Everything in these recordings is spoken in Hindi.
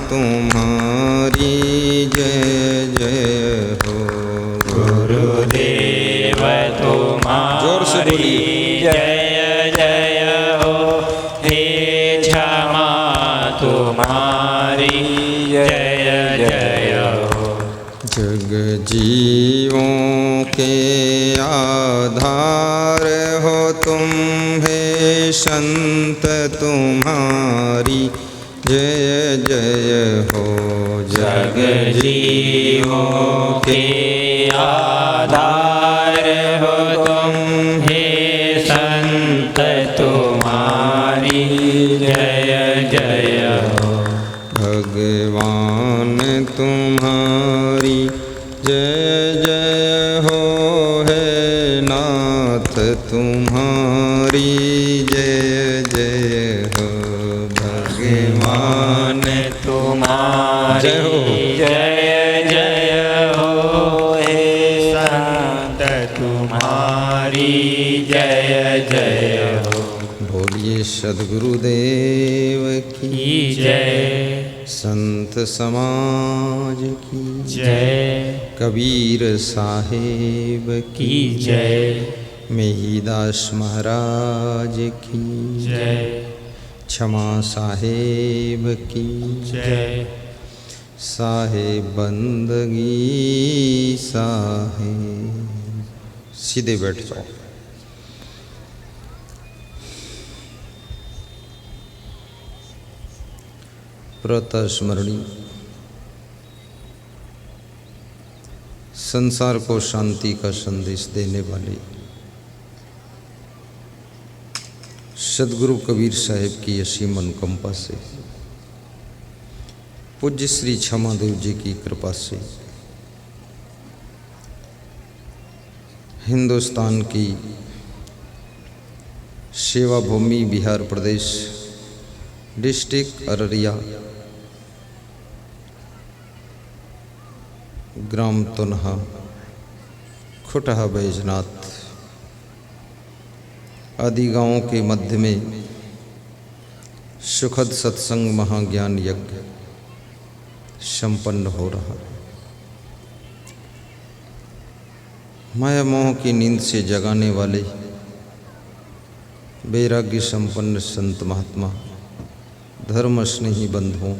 तुम्हारी जय जय हो। गुरुदेव तुम्हारी जोर से बोलिए जय जय हो। हे क्षमा तुम्हारी जय जय हो। जग जीवों के आधार हो तुम, हे संत तुम्हारी जय जय हो। जग जीवों के आधार हो तुम, हे संत तुम्हारी जय जय हो। भगवान तुम्हारी जय जय हो। हे नाथ तुम्हारी जय जय हो। भगवान तुम्हारी जय जय हो। हे संत तुम्हारी जय जय हो। बोलिए सद्गुरुदेव की जय। संत समाज की जय। कबीर साहेब की जय। मेहिदास महाराज की जय। क्षमा साहेब की जय। साहेब बंदगी साहेब। सीधे बैठ जाओ। प्रातः स्मरणी संसार को शांति का संदेश देने वाले सद्गुरु कबीर साहेब की असीम अनुकंपा से, पूज्य श्री क्षमादेव जी की कृपा से हिंदुस्तान की सेवा भूमि बिहार प्रदेश डिस्ट्रिक्ट अररिया ग्राम तुनहा खुटहा बैजनाथ आदि गांवों के मध्य में सुखद सत्संग महाज्ञान यज्ञ संपन्न हो रहा है। माया मोह की नींद से जगाने वाले वैराग्य संपन्न संत महात्मा, धर्म स्नेही बंधुओं,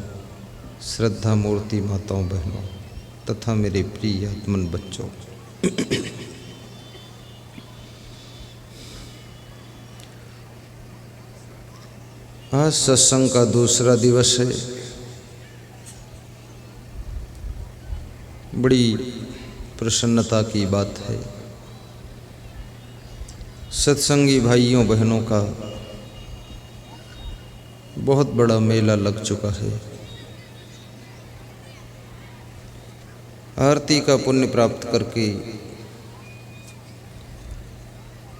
श्रद्धा मूर्ति माताओं बहनों तथा मेरे प्रिय आत्मन बच्चों, आज सत्संग का दूसरा दिवस है। बड़ी प्रसन्नता की बात है। सत्संगी भाइयों बहनों का बहुत बड़ा मेला लग चुका है। आरती का पुण्य प्राप्त करके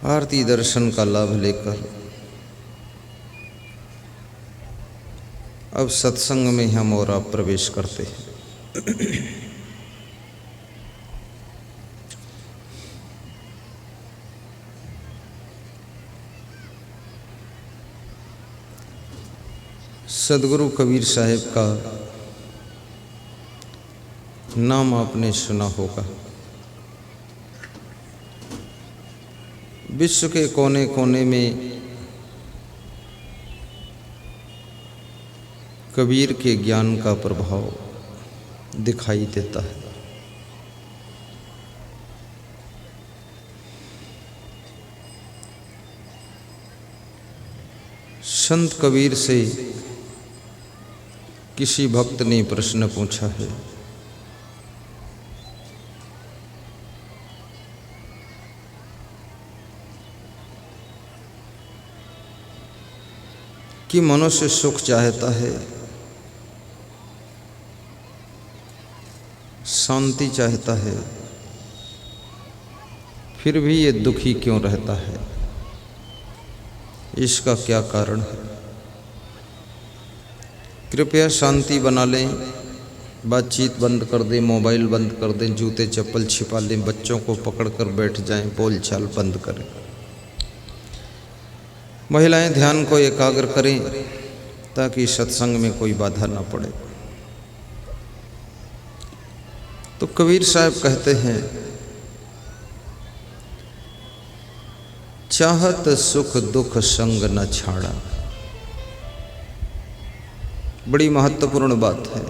आरती दर्शन का लाभ लेकर अब सत्संग में हम और आप प्रवेश करते हैं। सद्गुरु कबीर साहेब का नाम आपने सुना होगा। विश्व के कोने कोने में कबीर के ज्ञान का प्रभाव दिखाई देता है। संत कबीर से किसी भक्त ने प्रश्न पूछा है कि मनुष्य सुख चाहता है, शांति चाहता है, फिर भी ये दुखी क्यों रहता है? इसका क्या कारण है? कृपया शांति बना लें, बातचीत बंद कर दें, मोबाइल बंद कर दें, जूते चप्पल छिपा लें, बच्चों को पकड़कर बैठ जाएं, बोलचाल बंद करें। महिलाएं ध्यान को एकाग्र करें ताकि सत्संग में कोई बाधा ना पड़े। तो कबीर साहब कहते हैं, चाहत सुख दुख संग न छाड़ा। बड़ी महत्वपूर्ण बात है।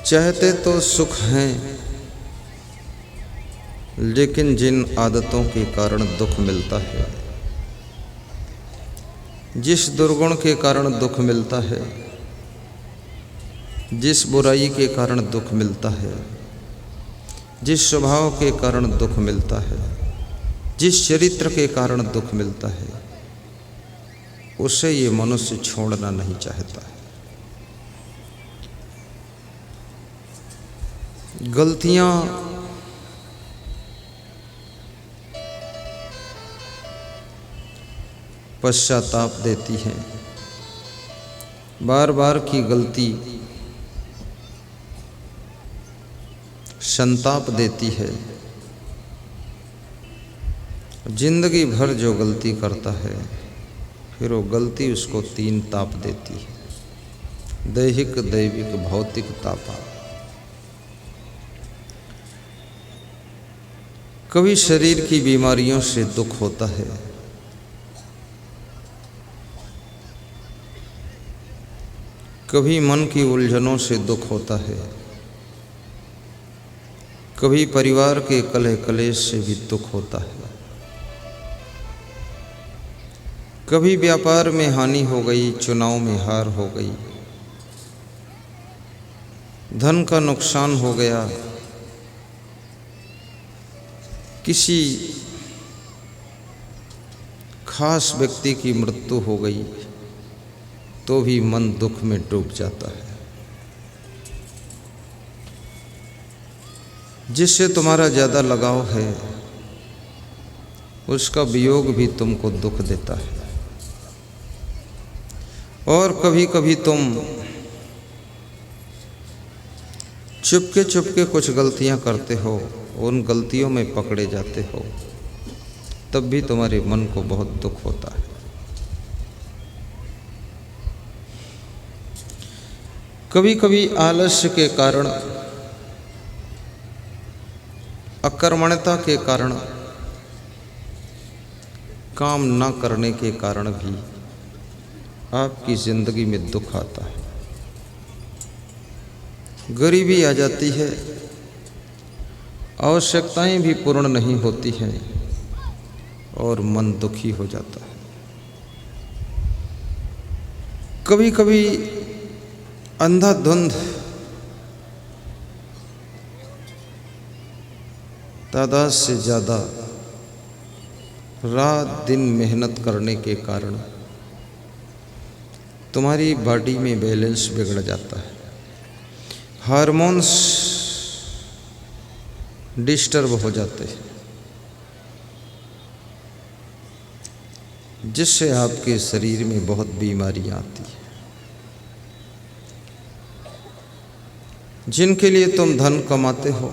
चाहते तो सुख हैं, लेकिन जिन आदतों के कारण दुख मिलता है, जिस दुर्गुण के कारण दुख मिलता है, जिस बुराई के कारण दुख मिलता है, जिस स्वभाव के कारण दुख मिलता है, जिस चरित्र के कारण दुख मिलता है, उसे ये मनुष्य छोड़ना नहीं चाहता है। गलतियां पश्चाताप देती हैं, बार बार की गलती संताप देती है। जिंदगी भर जो गलती करता है, फिर वो गलती उसको 3 ताप देती है, दैहिक दैविक भौतिक तापा। कभी शरीर की बीमारियों से दुख होता है, कभी मन की उलझनों से दुख होता है, कभी परिवार के कलह कलेश से भी दुख होता है, कभी व्यापार में हानि हो गई, चुनाव में हार हो गई, धन का नुकसान हो गया, किसी खास व्यक्ति की मृत्यु हो गई, तो भी मन दुख में डूब जाता है। जिससे तुम्हारा ज़्यादा लगाव है, उसका वियोग भी तुमको दुख देता है। और कभी कभी तुम चुपके चुपके कुछ गलतियां करते हो, उन गलतियों में पकड़े जाते हो, तब भी तुम्हारे मन को बहुत दुख होता है। कभी कभी आलस्य के कारण, अकर्मण्यता के कारण, काम न करने के कारण भी आपकी जिंदगी में दुख आता है। गरीबी आ जाती है, आवश्यकताएं भी पूर्ण नहीं होती हैं और मन दुखी हो जाता है। कभी कभी अंधाधुंध तादाद से ज़्यादा रात दिन मेहनत करने के कारण तुम्हारी बॉडी में बैलेंस बिगड़ जाता है, हार्मोन्स डिस्टर्ब हो जाते हैं, जिससे आपके शरीर में बहुत बीमारियां आती हैं। जिनके लिए तुम धन कमाते हो,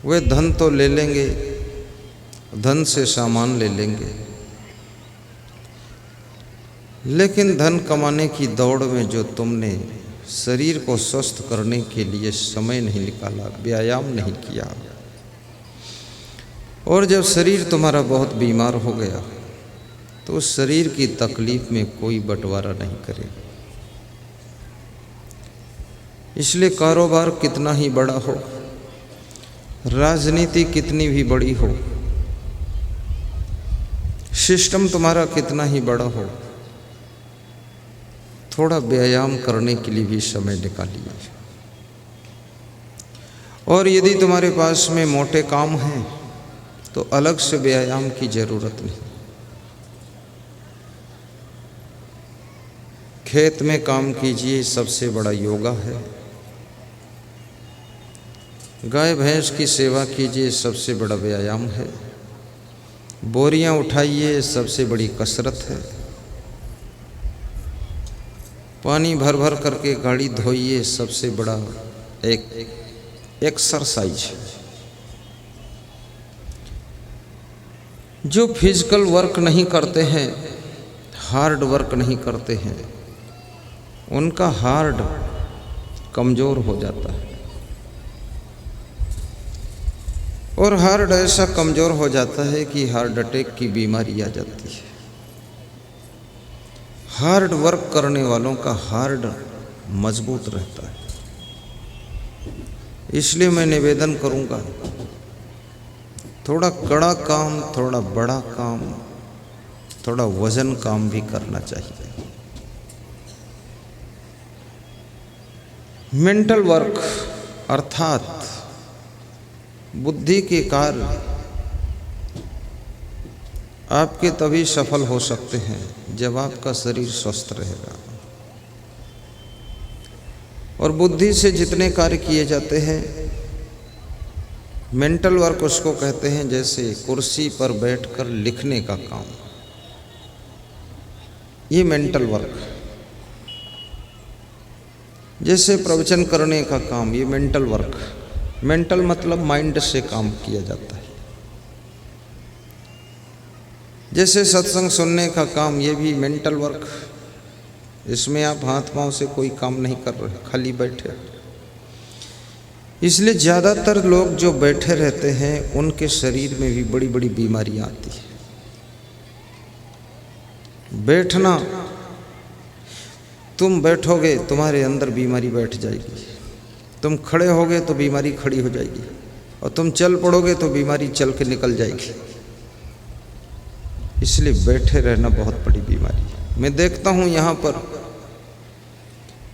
वे धन तो ले लेंगे, धन से सामान ले लेंगे, लेकिन धन कमाने की दौड़ में जो तुमने शरीर को स्वस्थ करने के लिए समय नहीं निकाला, व्यायाम नहीं किया, और जब शरीर तुम्हारा बहुत बीमार हो गया, तो उस शरीर की तकलीफ में कोई बंटवारा नहीं करेगा। इसलिए कारोबार कितना ही बड़ा हो, राजनीति कितनी भी बड़ी हो, सिस्टम तुम्हारा कितना ही बड़ा हो, थोड़ा व्यायाम करने के लिए भी समय निकालिए। और यदि तुम्हारे पास में मोटे काम हैं, तो अलग से व्यायाम की जरूरत नहीं। खेत में काम कीजिए, सबसे बड़ा योगा है। गाय भैंस की सेवा कीजिए, सबसे बड़ा व्यायाम है। बोरियां उठाइए, सबसे बड़ी कसरत है। पानी भर भर करके गाड़ी धोइए, सबसे बड़ा एक एक्सरसाइज है। जो फिजिकल वर्क नहीं करते हैं, हार्ड वर्क नहीं करते हैं, उनका हार्ट कमज़ोर हो जाता है। और हार्ट ऐसा कमज़ोर हो जाता है कि हार्ट अटैक की बीमारी आ जाती है। हार्ड वर्क करने वालों का हार्ट मजबूत रहता है। इसलिए मैं निवेदन करूंगा, थोड़ा कड़ा काम, थोड़ा बड़ा काम, थोड़ा वजन काम भी करना चाहिए। मेंटल वर्क अर्थात बुद्धि के कार्य आपके तभी सफल हो सकते हैं जब आपका शरीर स्वस्थ रहेगा। और बुद्धि से जितने कार्य किए जाते हैं, मेंटल वर्क उसको कहते हैं, जैसे कुर्सी पर बैठकर लिखने का काम, ये मेंटल वर्क। जैसे प्रवचन करने का काम, ये मेंटल वर्क। मेंटल मतलब माइंड से काम किया जाता है। जैसे सत्संग सुनने का काम, ये भी मेंटल वर्क। इसमें आप हाथ पांव से कोई काम नहीं कर रहे, खाली बैठे। इसलिए ज़्यादातर लोग जो बैठे रहते हैं उनके शरीर में भी बड़ी बड़ी बीमारियां आती है। बैठना, तुम बैठोगे तुम्हारे अंदर बीमारी बैठ जाएगी। तुम खड़े होगे तो बीमारी खड़ी हो जाएगी, और तुम चल पड़ोगे तो बीमारी चल के निकल जाएगी। इसलिए बैठे रहना बहुत बड़ी बीमारी है। मैं देखता हूँ यहाँ पर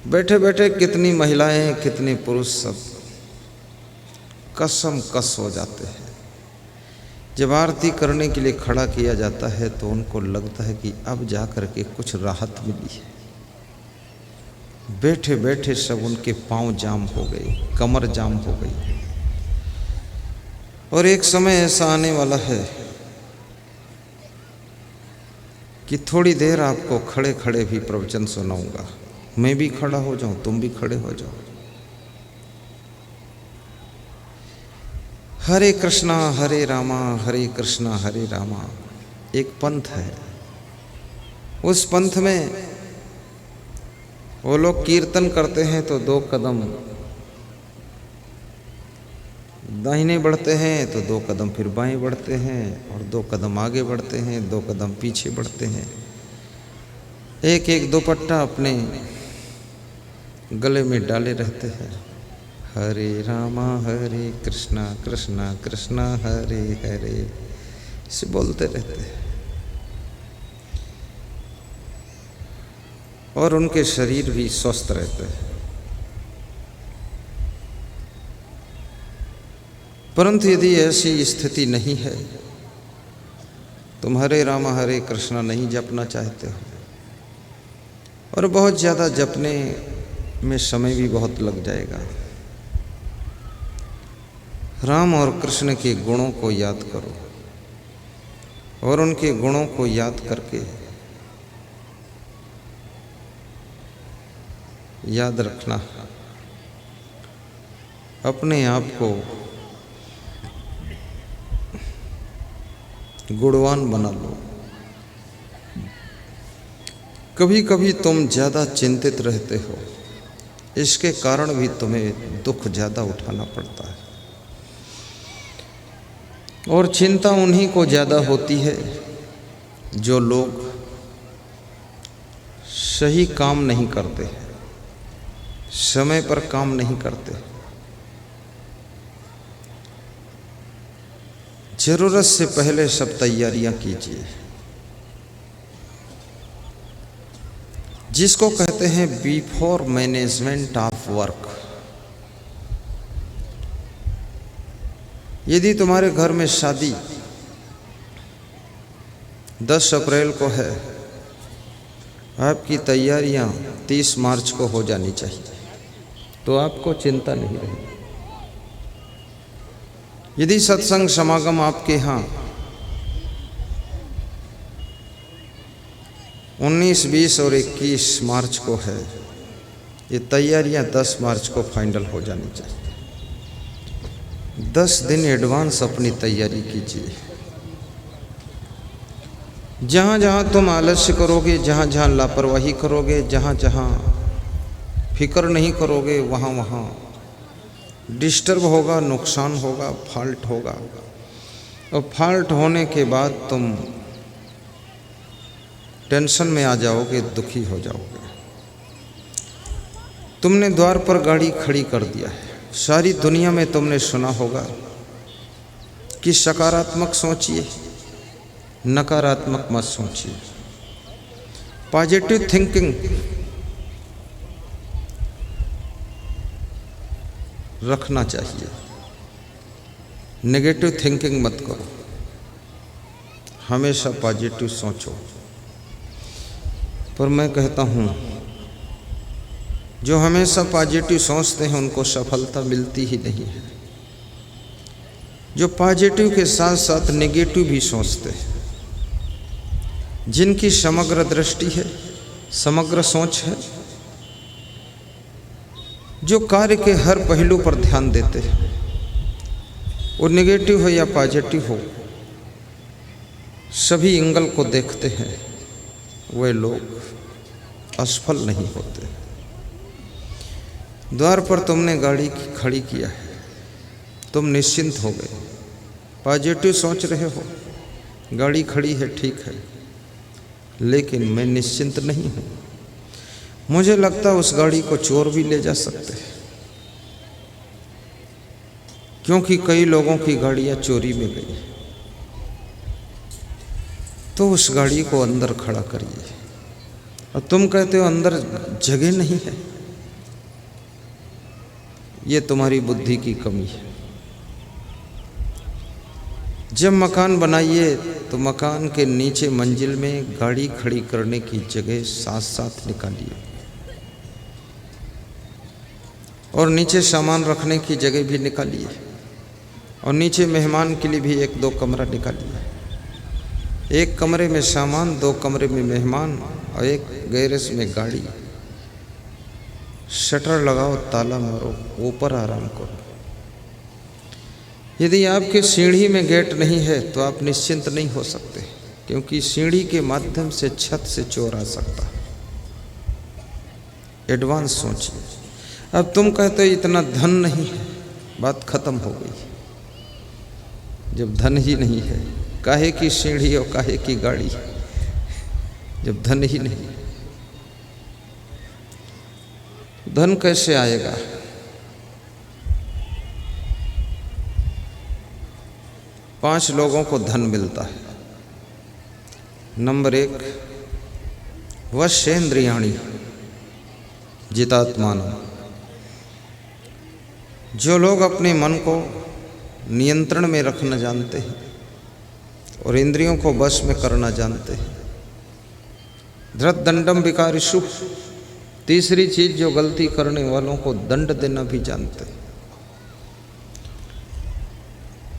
बैठे बैठे कितनी महिलाएं, कितने पुरुष सब कसम कस हो जाते हैं। जब आरती करने के लिए खड़ा किया जाता है तो उनको लगता है कि अब जा कर के कुछ राहत मिली है। बैठे बैठे सब उनके पांव जाम हो गए, कमर जाम हो गई। और एक समय ऐसा आने वाला है कि थोड़ी देर आपको खड़े खड़े भी प्रवचन सुनाऊंगा। मैं भी खड़ा हो जाऊं, तुम भी खड़े हो जाओ। हरे कृष्णा हरे रामा, हरे कृष्णा हरे रामा एक पंथ है। उस पंथ में वो लोग कीर्तन करते हैं तो 2 कदम दाहिने बढ़ते हैं, तो 2 कदम फिर बाएं बढ़ते हैं, और 2 कदम आगे बढ़ते हैं, 2 कदम पीछे बढ़ते हैं। एक एक दुपट्टा अपने गले में डाले रहते हैं। हरे रामा हरे कृष्णा कृष्णा कृष्णा हरे हरे, इसे बोलते रहते हैं। और उनके शरीर भी स्वस्थ रहते हैं। परंतु यदि ऐसी स्थिति नहीं है, तुम हरे रामा हरे कृष्णा नहीं जपना चाहते हो, और बहुत ज़्यादा जपने में समय भी बहुत लग जाएगा, राम और कृष्ण के गुणों को याद करो, और उनके गुणों को याद करके याद रखना, अपने आप को गुणवान बना लो। कभी कभी तुम ज़्यादा चिंतित रहते हो, इसके कारण भी तुम्हें दुख ज़्यादा उठाना पड़ता है। और चिंता उन्हीं को ज़्यादा होती है जो लोग सही काम नहीं करते, समय पर काम नहीं करते। ज़रूरत से पहले सब तैयारियां कीजिए, जिसको कहते हैं बिफोर मैनेजमेंट ऑफ वर्क। यदि तुम्हारे घर में शादी 10 अप्रैल को है, आपकी तैयारियां 30 मार्च को हो जानी चाहिए, तो आपको चिंता नहीं रहेगी। यदि सत्संग समागम आपके यहाँ 19, 20 और 21 मार्च को है, ये तैयारियां 10 मार्च को फाइनल हो जानी चाहिए। 10 दिन एडवांस अपनी तैयारी कीजिए। जहाँ जहाँ तुम आलस्य करोगे, जहाँ जहाँ लापरवाही करोगे, जहाँ जहाँ फिक्र नहीं करोगे, वहाँ वहाँ डिस्टर्ब होगा, नुकसान होगा, फॉल्ट होगा। और फॉल्ट होने के बाद तुम टेंशन में आ जाओगे, दुखी हो जाओगे। तुमने द्वार पर गाड़ी खड़ी कर दिया है। सारी दुनिया में तुमने सुना होगा कि सकारात्मक सोचिए, नकारात्मक मत सोचिए। पॉजिटिव थिंकिंग रखना चाहिए, नेगेटिव थिंकिंग मत करो, हमेशा पॉजिटिव सोचो। पर मैं कहता हूँ जो हमेशा पॉजिटिव सोचते हैं उनको सफलता मिलती ही नहीं है। जो पॉजिटिव के साथ साथ नेगेटिव भी सोचते हैं, जिनकी समग्र दृष्टि है, समग्र सोच है, जो कार्य के हर पहलू पर ध्यान देते हैं, वो नेगेटिव हो या पॉजिटिव हो, सभी एंगल को देखते हैं, वे लोग असफल नहीं होते। द्वार पर तुमने गाड़ी खड़ी किया है, तुम निश्चिंत हो गए, पॉजिटिव सोच रहे हो, गाड़ी खड़ी है ठीक है, लेकिन मैं निश्चिंत नहीं हूँ। मुझे लगता है उस गाड़ी को चोर भी ले जा सकते हैं, क्योंकि कई लोगों की गाड़ियाँ चोरी में गई। तो उस गाड़ी को अंदर खड़ा करिए। और तुम कहते हो अंदर जगह नहीं है, ये तुम्हारी बुद्धि की कमी है। जब मकान बनाइए तो मकान के नीचे मंजिल में गाड़ी खड़ी करने की जगह साथ साथ निकालिए, और नीचे सामान रखने की जगह भी निकालिए, और नीचे मेहमान के लिए भी 1-2 कमरा निकालिए। एक कमरे में सामान, 2 कमरे में मेहमान, और एक गैरेज में गाड़ी। शटर लगाओ, ताला मारो, ऊपर आराम करो। यदि आपके सीढ़ी में गेट नहीं है तो आप निश्चिंत नहीं हो सकते, क्योंकि सीढ़ी के माध्यम से छत से चोर आ सकता है। एडवांस सोचिए। अब तुम कहते हो इतना धन नहीं है, बात खत्म हो गई। जब धन ही नहीं है, काहे की सीढ़ी और काहे की गाड़ी, जब धन ही नहीं, धन कैसे आएगा? पांच लोगों को धन मिलता है। नंबर 1, वश्येन्द्रियाणि जितात्मान। जो लोग अपने मन को नियंत्रण में रखना जानते हैं और इंद्रियों को वश में करना जानते हैं। धृत दंडम विकारिषु। तीसरी चीज, जो गलती करने वालों को दंड देना भी जानते हैं।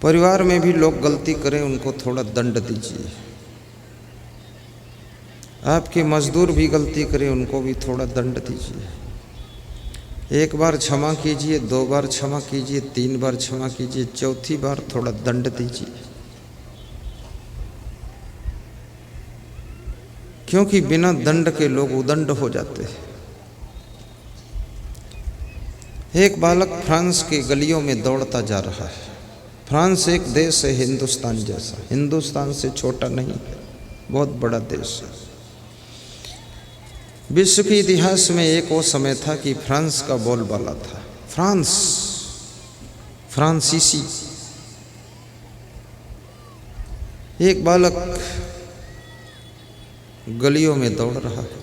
परिवार में भी लोग गलती करें, उनको थोड़ा दंड दीजिए। आपके मजदूर भी गलती करें, उनको भी थोड़ा दंड दीजिए। 1 बार क्षमा कीजिए, 2 बार क्षमा कीजिए, 3 बार क्षमा कीजिए, 4थी बार थोड़ा दंड दीजिए। क्योंकि बिना दंड के लोग उदंड हो जाते हैं। एक बालक फ्रांस की गलियों में दौड़ता जा रहा है। फ्रांस एक देश है हिंदुस्तान जैसा, हिंदुस्तान से छोटा नहीं है, बहुत बड़ा देश है। विश्व के इतिहास में एक वो समय था कि फ्रांस का बोलबाला था। फ्रांस, फ्रांसीसी। एक बालक गलियों में दौड़ रहा है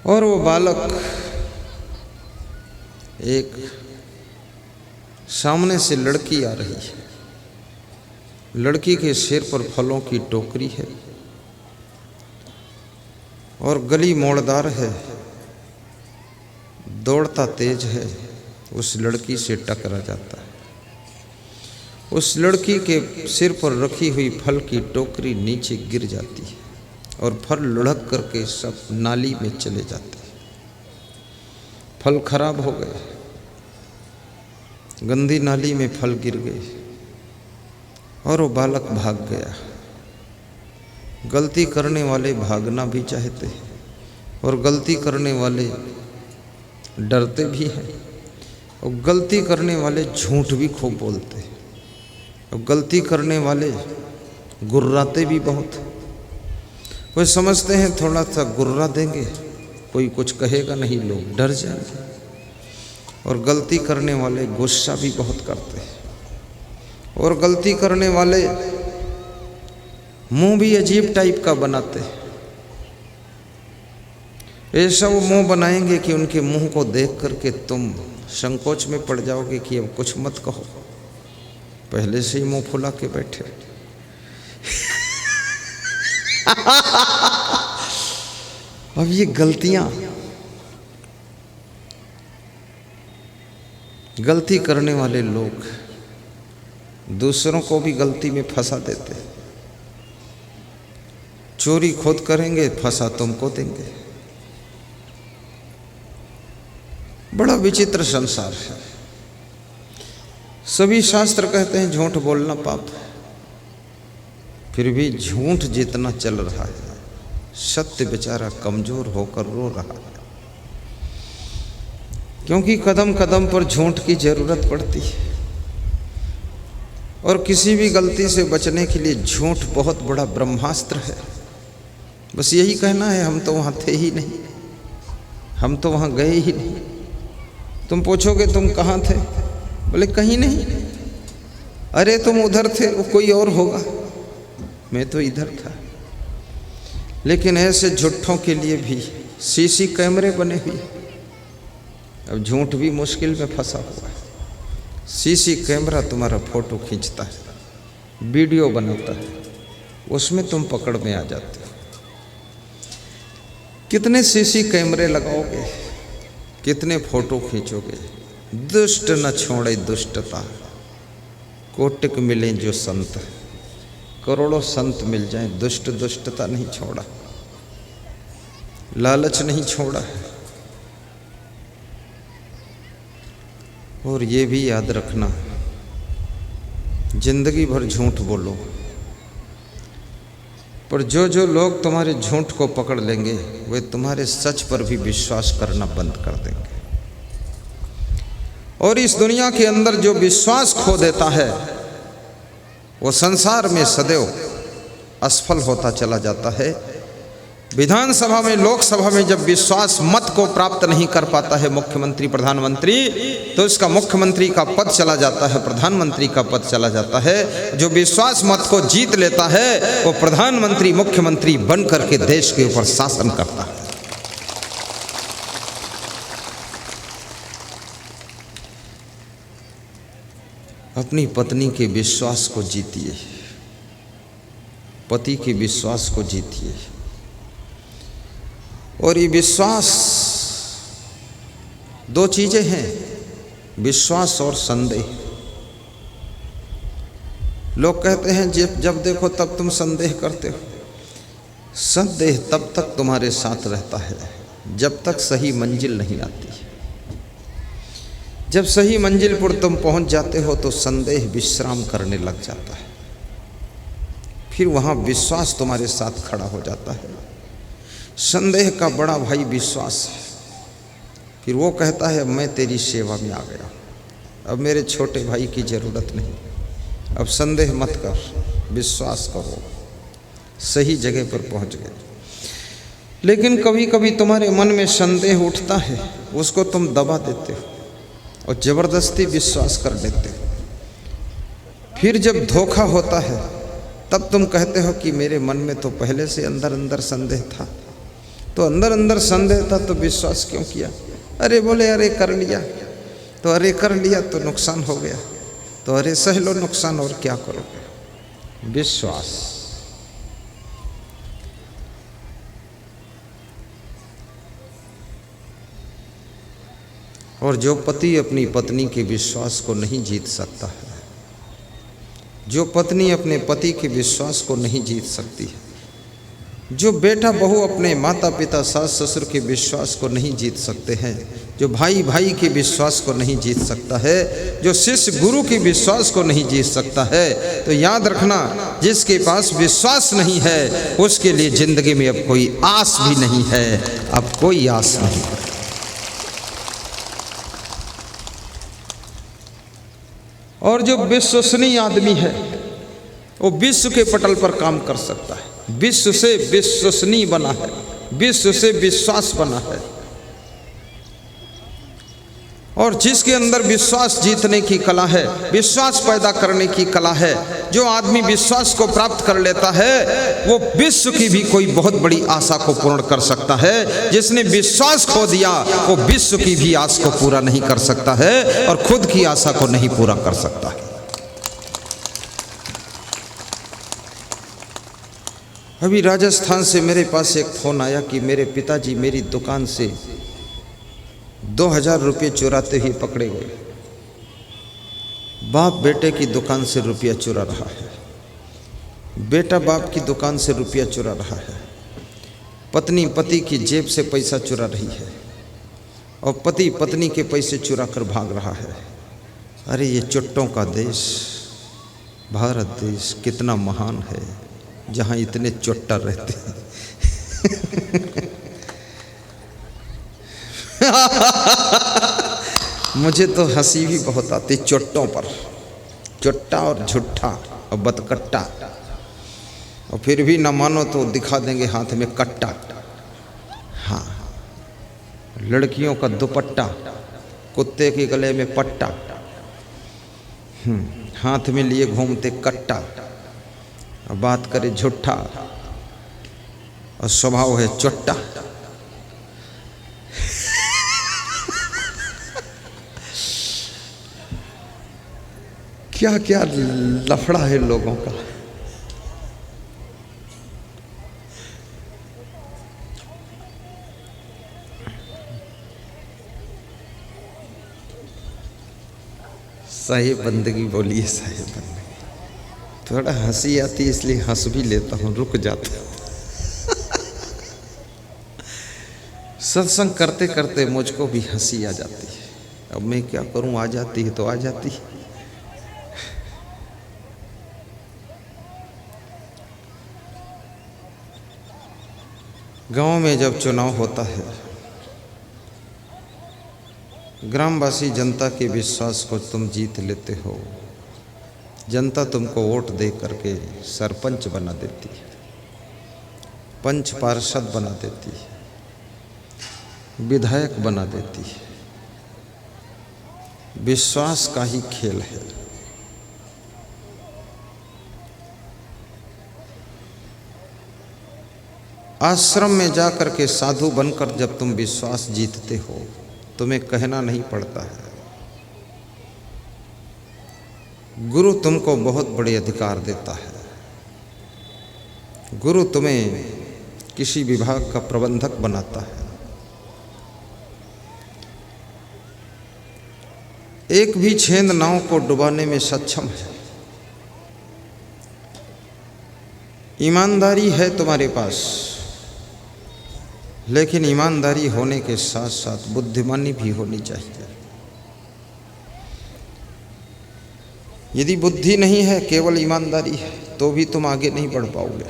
और वो बालक एक सामने से लड़की आ रही है। लड़की के सिर पर फलों की टोकरी है और गली मोड़दार है। दौड़ता तेज है, उस लड़की से टकरा जाता है। उस लड़की के सिर पर रखी हुई फल की टोकरी नीचे गिर जाती है और फल लुढ़क करके सब नाली में चले जाते हैं। फल खराब हो गए, गंदी नाली में फल गिर गए और वो बालक भाग गया। गलती करने वाले भागना भी चाहते हैं और गलती करने वाले डरते भी हैं, और गलती करने वाले झूठ भी खूब बोलते हैं, और गलती करने वाले गुर्राते भी बहुत। वे समझते हैं थोड़ा सा गुर्रा देंगे कोई कुछ कहेगा नहीं, लोग डर जाएंगे। और गलती करने वाले गुस्सा भी बहुत करते हैं, और गलती करने वाले मुंह भी अजीब टाइप का बनाते हैं। ऐसा वो मुंह बनाएंगे कि उनके मुंह को देख करके तुम संकोच में पड़ जाओगे कि अब कुछ मत कहो, पहले से ही मुंह फुला के बैठे। अब ये गलती करने वाले लोग दूसरों को भी गलती में फंसा देते। चोरी खुद करेंगे, फंसा तुमको देंगे। बड़ा विचित्र संसार है। सभी शास्त्र कहते हैं झूठ बोलना पाप है, फिर भी झूठ जितना चल रहा है, सत्य बेचारा कमजोर होकर रो रहा है, क्योंकि कदम कदम पर झूठ की जरूरत पड़ती है। और किसी भी गलती से बचने के लिए झूठ बहुत बड़ा ब्रह्मास्त्र है। बस यही कहना है, हम तो वहाँ थे ही नहीं, हम तो वहाँ गए ही नहीं। तुम पूछोगे तुम कहाँ थे, बोले कहीं नहीं। अरे तुम उधर थे, वो कोई और होगा, मैं तो इधर था। लेकिन ऐसे झूठों के लिए भी सीसी कैमरे बने हुए। अब झूठ भी मुश्किल में फंसा हुआ है। सीसी कैमरा तुम्हारा फोटो खींचता है, वीडियो बनाता है, उसमें तुम पकड़ में आ जाते हो। कितने सीसी कैमरे लगाओगे, कितने फोटो खींचोगे? दुष्ट न छोड़े दुष्टता, कोटिक मिले जो संत। करोड़ों संत मिल जाएं, दुष्ट दुष्टता नहीं छोड़ा, लालच नहीं छोड़ा। और ये भी याद रखना, जिंदगी भर झूठ बोलो, पर जो जो लोग तुम्हारे झूठ को पकड़ लेंगे वे तुम्हारे सच पर भी विश्वास करना बंद कर देंगे। और इस दुनिया के अंदर जो विश्वास खो देता है वो संसार में सदैव असफल होता चला जाता है। विधानसभा में, लोकसभा में जब विश्वास मत को प्राप्त नहीं कर पाता है मुख्यमंत्री प्रधानमंत्री, तो इसका मुख्यमंत्री का पद चला जाता है, प्रधानमंत्री का पद चला जाता है। जो विश्वास मत को जीत लेता है वो प्रधानमंत्री मुख्यमंत्री बन करके देश के ऊपर शासन करता है। अपनी पत्नी के विश्वास को जीतिए, पति के विश्वास को जीतिए। और ये विश्वास, दो चीजें हैं, विश्वास और संदेह। लोग कहते हैं जब देखो तब तुम संदेह करते हो। संदेह तब तक तुम्हारे साथ रहता है जब तक सही मंजिल नहीं आती। जब सही मंजिल पर तुम पहुंच जाते हो तो संदेह विश्राम करने लग जाता है, फिर वहां विश्वास तुम्हारे साथ खड़ा हो जाता है। संदेह का बड़ा भाई विश्वास है। फिर वो कहता है मैं तेरी सेवा में आ गया, अब मेरे छोटे भाई की ज़रूरत नहीं, अब संदेह मत कर, विश्वास करो, सही जगह पर पहुंच गए। लेकिन कभी कभी तुम्हारे मन में संदेह उठता है, उसको तुम दबा देते हो और ज़बरदस्ती विश्वास कर देते हो। फिर जब धोखा होता है तब तुम कहते हो कि मेरे मन में तो पहले से अंदर अंदर संदेह था, तो अंदर अंदर संदेह था तो विश्वास क्यों किया? अरे बोले अरे कर लिया, तो अरे कर लिया तो नुकसान हो गया, तो अरे सह लो नुकसान, और क्या करोगे? विश्वास। और जो पति अपनी पत्नी के विश्वास को नहीं जीत सकता है, जो पत्नी अपने पति के विश्वास को नहीं जीत सकती है, जो बेटा बहू अपने माता पिता सास ससुर के विश्वास को नहीं जीत सकते हैं, जो भाई भाई के विश्वास को नहीं जीत सकता है, जो शिष्य गुरु के विश्वास को नहीं जीत सकता है, तो याद रखना जिसके पास विश्वास नहीं है उसके लिए जिंदगी में अब कोई आस भी नहीं है, अब कोई आस नहीं है। और जो विश्वसनीय आदमी है वो विश्व के पटल पर काम कर सकता है, विश्व से विश्वसनीय बना है, विश्व से विश्वास बना है। और जिसके अंदर विश्वास जीतने की कला है, विश्वास पैदा करने की कला है, जो आदमी विश्वास को प्राप्त कर लेता है वो विश्व की भी कोई बहुत बड़ी आशा को पूर्ण कर सकता है। जिसने विश्वास खो दिया वो विश्व की भी आस को पूरा नहीं कर सकता है और खुद की आशा को नहीं पूरा कर सकता है। अभी राजस्थान से मेरे पास एक फ़ोन आया कि मेरे पिताजी मेरी दुकान से 2000 रुपये चुराते हुए पकड़े गए। बाप बेटे की दुकान से रुपया चुरा रहा है, बेटा बाप की दुकान से रुपया चुरा रहा है, पत्नी पति की जेब से पैसा चुरा रही है और पति पत्नी के पैसे चुरा कर भाग रहा है। अरे ये चुट्टों का देश भारत देश कितना महान है जहाँ इतने चुट्टा रहते हैं। मुझे तो हंसी भी बहुत आती चुट्टों पर, चुट्टा और झुट्ठा और बतकट्टा, और फिर भी ना मानो तो दिखा देंगे हाथ में कट्टा। हाँ, लड़कियों का दुपट्टा, कुत्ते के गले में पट्टा, हाथ में लिए घूमते कट्टा, और बात करे झुट्ठा और स्वभाव है चुट्टा। क्या क्या लफड़ा है लोगों का। साहिब बंदगी बोलिए, साहिब बंदगी। थोड़ा हंसी आती है इसलिए हंस भी लेता हूँ, रुक जाता हूँ। सत्संग करते करते मुझको भी हंसी आ जाती है। अब मैं क्या करूँ, आ जाती है तो आ जाती है। गांव में जब चुनाव होता है, ग्रामवासी जनता के विश्वास को तुम जीत लेते हो, जनता तुमको वोट दे करके सरपंच बना देती है, पंच पार्षद बना देती है, विधायक बना देती है। विश्वास का ही खेल है। आश्रम में जाकर के साधु बनकर जब तुम विश्वास जीतते हो, तुम्हें कहना नहीं पड़ता है। गुरु तुमको बहुत बड़े अधिकार देता है। गुरु तुम्हें किसी विभाग का प्रबंधक बनाता है। एक भी छेद नाव को डुबाने में सक्षम है। ईमानदारी है तुम्हारे पास, लेकिन ईमानदारी होने के साथ साथ बुद्धिमानी भी होनी चाहिए। यदि बुद्धि नहीं है, केवल ईमानदारी है, तो भी तुम आगे नहीं बढ़ पाओगे।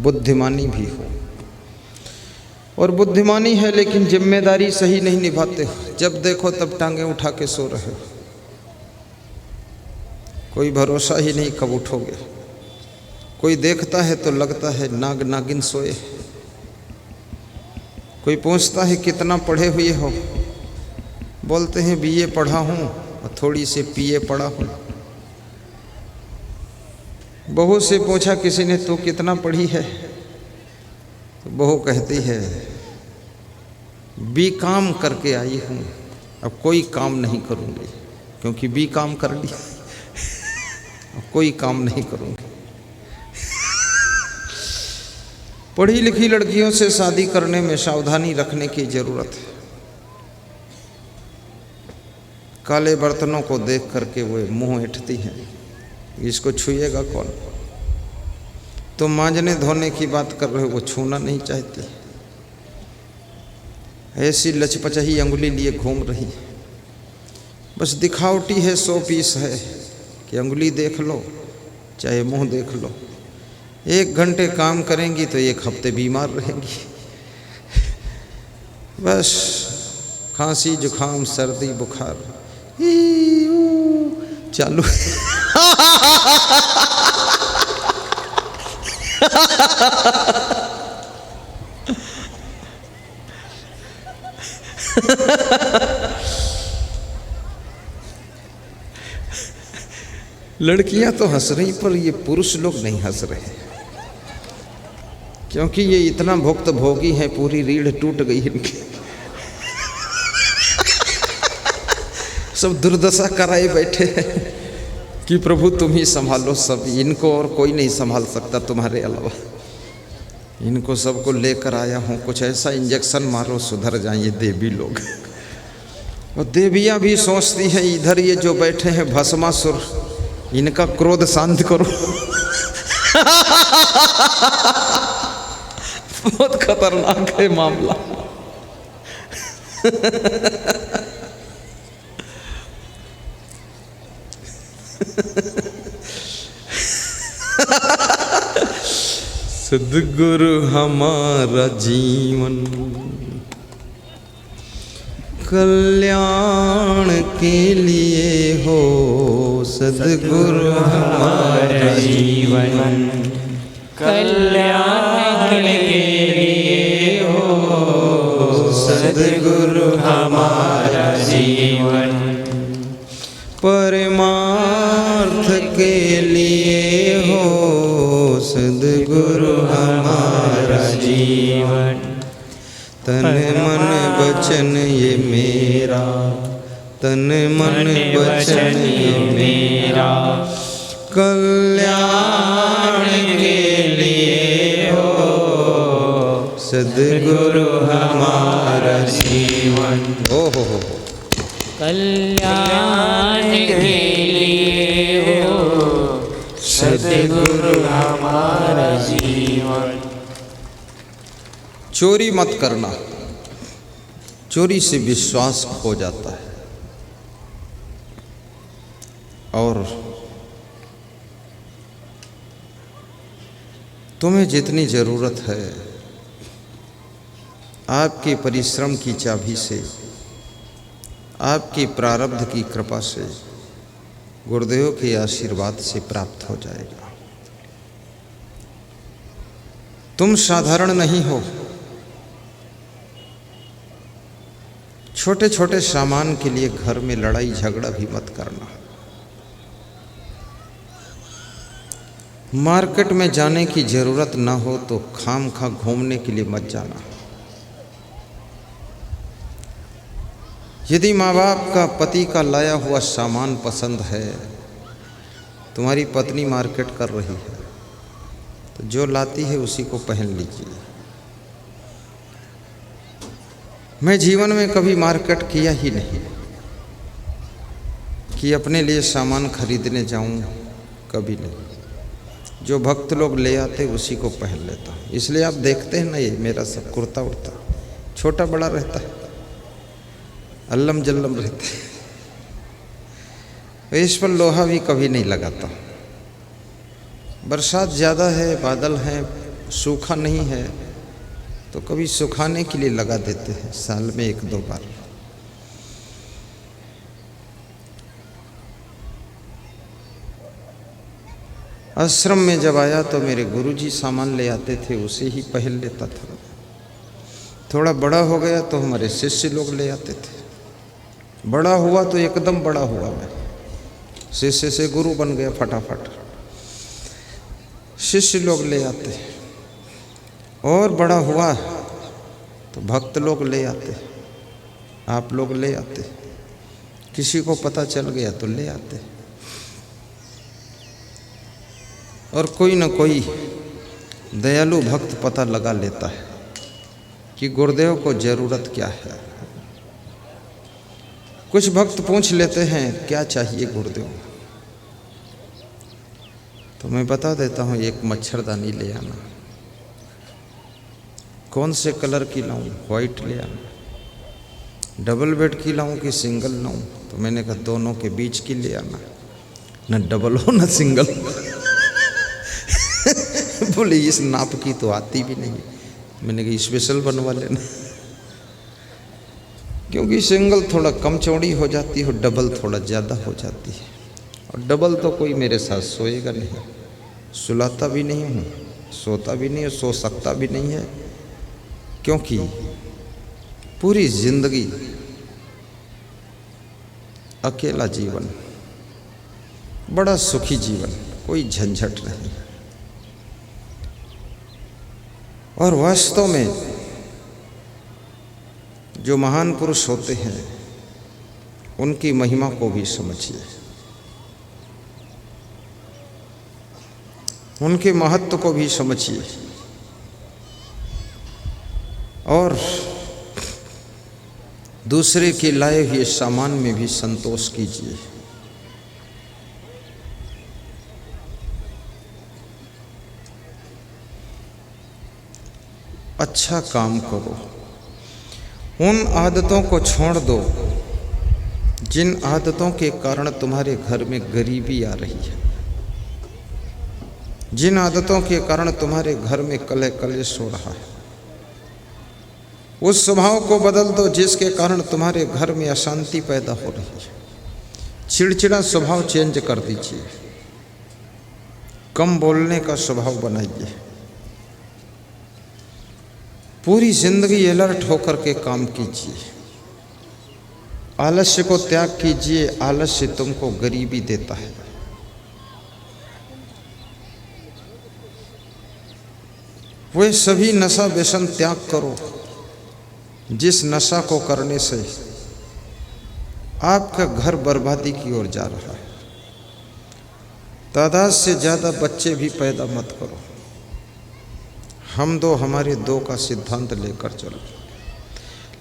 बुद्धिमानी भी हो, और बुद्धिमानी है लेकिन जिम्मेदारी सही नहीं निभाते हो। जब देखो तब टांगे उठा के सो रहे हो, कोई भरोसा ही नहीं कब उठोगे। कोई देखता है तो लगता है नाग नागिन सोए। कोई पूछता है कितना पढ़े हुए हो, बोलते हैं बीए पढ़ा हूँ और थोड़ी सी पीए पढ़ा हूँ। बहू से पूछा किसी ने तू कितना पढ़ी है, तो बहू कहती है बी काम करके आई हूँ, अब कोई काम नहीं करूँगी क्योंकि बी काम कर लिया, अब कोई काम नहीं करूँगी। पढ़ी लिखी लड़कियों से शादी करने में सावधानी रखने की जरूरत है। काले बर्तनों को देख करके वो मुंह ऐंठती हैं, इसको छुएगा कौन। तो मांजने धोने की बात कर रहे हो, वो छूना नहीं चाहती। ऐसी लचपचही अंगुली लिए घूम रही, बस दिखावटी है, 100 पीस है कि अंगुली देख लो चाहे मुंह देख लो। 1 घंटे काम करेंगी तो 1 हफ्ते बीमार रहेंगी। बस खांसी जुखाम सर्दी बुखार चालू। लड़कियां तो हंस रही, पर ये पुरुष लोग नहीं हंस रहे, क्योंकि ये इतना भुक्त भोगी है, पूरी रीढ़ टूट गई इनकी। सब दुर्दशा कराए बैठे हैं कि प्रभु तुम ही संभालो सब, इनको और कोई नहीं संभाल सकता तुम्हारे अलावा। इनको सबको लेकर आया हूँ, कुछ ऐसा इंजेक्शन मारो सुधर जाएं ये देवी लोग। और देवियाँ भी सोचती हैं इधर ये जो बैठे हैं भस्मासुर, इनका क्रोध शांत करो। बहुत खतरनाक है मामला। सद्गुरु हमारा जीवन कल्याण के लिए हो, सद्गुरु हमारा जीवन कल्याण के लिए हो, सद्गुरु हमारा जीवन परमार्थ के लिए हो, सद्गुरु हमारा जीवन तन मन वचन ये मेरा, तन मन वचन ये मेरा कल्याण के लिए हो, सद्गुरु हमारा जीवन। हो कल्याण के लिए हो, सद्गुरु हमारा जीवन। चोरी मत करना, चोरी से विश्वास खो जाता है। और तुम्हें जितनी ज़रूरत है आपके परिश्रम की चाबी से, आपके प्रारब्ध की कृपा से, गुरुदेव के आशीर्वाद से प्राप्त हो जाएगा। तुम साधारण नहीं हो। छोटे छोटे सामान के लिए घर में लड़ाई झगड़ा भी मत करना। मार्केट में जाने की जरूरत ना हो तो खामखा घूमने के लिए मत जाना। यदि माँ बाप का पति का लाया हुआ सामान पसंद है, तुम्हारी पत्नी मार्केट कर रही है, तो जो लाती है उसी को पहन लीजिए। मैं जीवन में कभी मार्केट किया ही नहीं कि अपने लिए सामान खरीदने जाऊं, कभी नहीं। जो भक्त लोग ले आते उसी को पहन लेता हूँ। इसलिए आप देखते हैं ना, ये मेरा सब कुर्ता उड़ता छोटा बड़ा रहता है, अल्लम जल्लम रहता है। इस पर लोहा भी कभी नहीं लगाता। बरसात ज़्यादा है, बादल हैं, सूखा नहीं है तो कभी सुखाने के लिए लगा देते हैं, साल में 1-2 बार। आश्रम में जब आया तो मेरे गुरुजी सामान ले आते थे, उसे ही पहन लेता था। थोड़ा बड़ा हो गया तो हमारे शिष्य लोग ले आते थे। बड़ा हुआ तो एकदम बड़ा हुआ मैं, शिष्य से गुरु बन गया फटाफट। शिष्य लोग ले आते, और बड़ा हुआ तो भक्त लोग ले आते, आप लोग ले आते, किसी को पता चल गया तो ले आते। और कोई न कोई दयालु भक्त पता लगा लेता है कि गुरुदेव को ज़रूरत क्या है। कुछ भक्त पूछ लेते हैं क्या चाहिए गुरुदेव, तो मैं बता देता हूँ, एक मच्छरदानी ले आना। कौन से कलर की लाऊं? वाइट ले आना। डबल बेड की लाऊं कि सिंगल लाऊं? तो मैंने कहा दोनों के बीच की ले आना, न डबल हो न सिंगल। बोले इस नाप की तो आती भी नहीं। मैंने कहा स्पेशल बनवा लेना, क्योंकि सिंगल थोड़ा कम चौड़ी हो जाती है, डबल थोड़ा ज़्यादा हो जाती है। और डबल तो कोई मेरे साथ सोएगा नहीं, सुलाता भी नहीं हूँ, सोता भी नहीं, सो सकता भी नहीं है, क्योंकि पूरी जिंदगी अकेला जीवन, बड़ा सुखी जीवन, कोई झंझट नहीं। और वास्तव में जो महान पुरुष होते हैं उनकी महिमा को भी समझिए, उनके महत्व को भी समझिए, और दूसरे के लाए हुए सामान में भी संतोष कीजिए। अच्छा काम करो, उन आदतों को छोड़ दो जिन आदतों के कारण तुम्हारे घर में गरीबी आ रही है, जिन आदतों के कारण तुम्हारे घर में कलह कलेश हो रहा है। उस स्वभाव को बदल दो जिसके कारण तुम्हारे घर में अशांति पैदा हो रही है। चिड़चिड़ा स्वभाव चेंज कर दीजिए, कम बोलने का स्वभाव बनाइए, पूरी जिंदगी अलर्ट होकर के काम कीजिए, आलस्य को त्याग कीजिए। आलस्य तुमको गरीबी देता है। वे सभी नशा व्यसन त्याग करो जिस नशा को करने से आपका घर बर्बादी की ओर जा रहा है। तादाद से ज़्यादा बच्चे भी पैदा मत करो। हम दो हमारे दो का सिद्धांत लेकर चलो,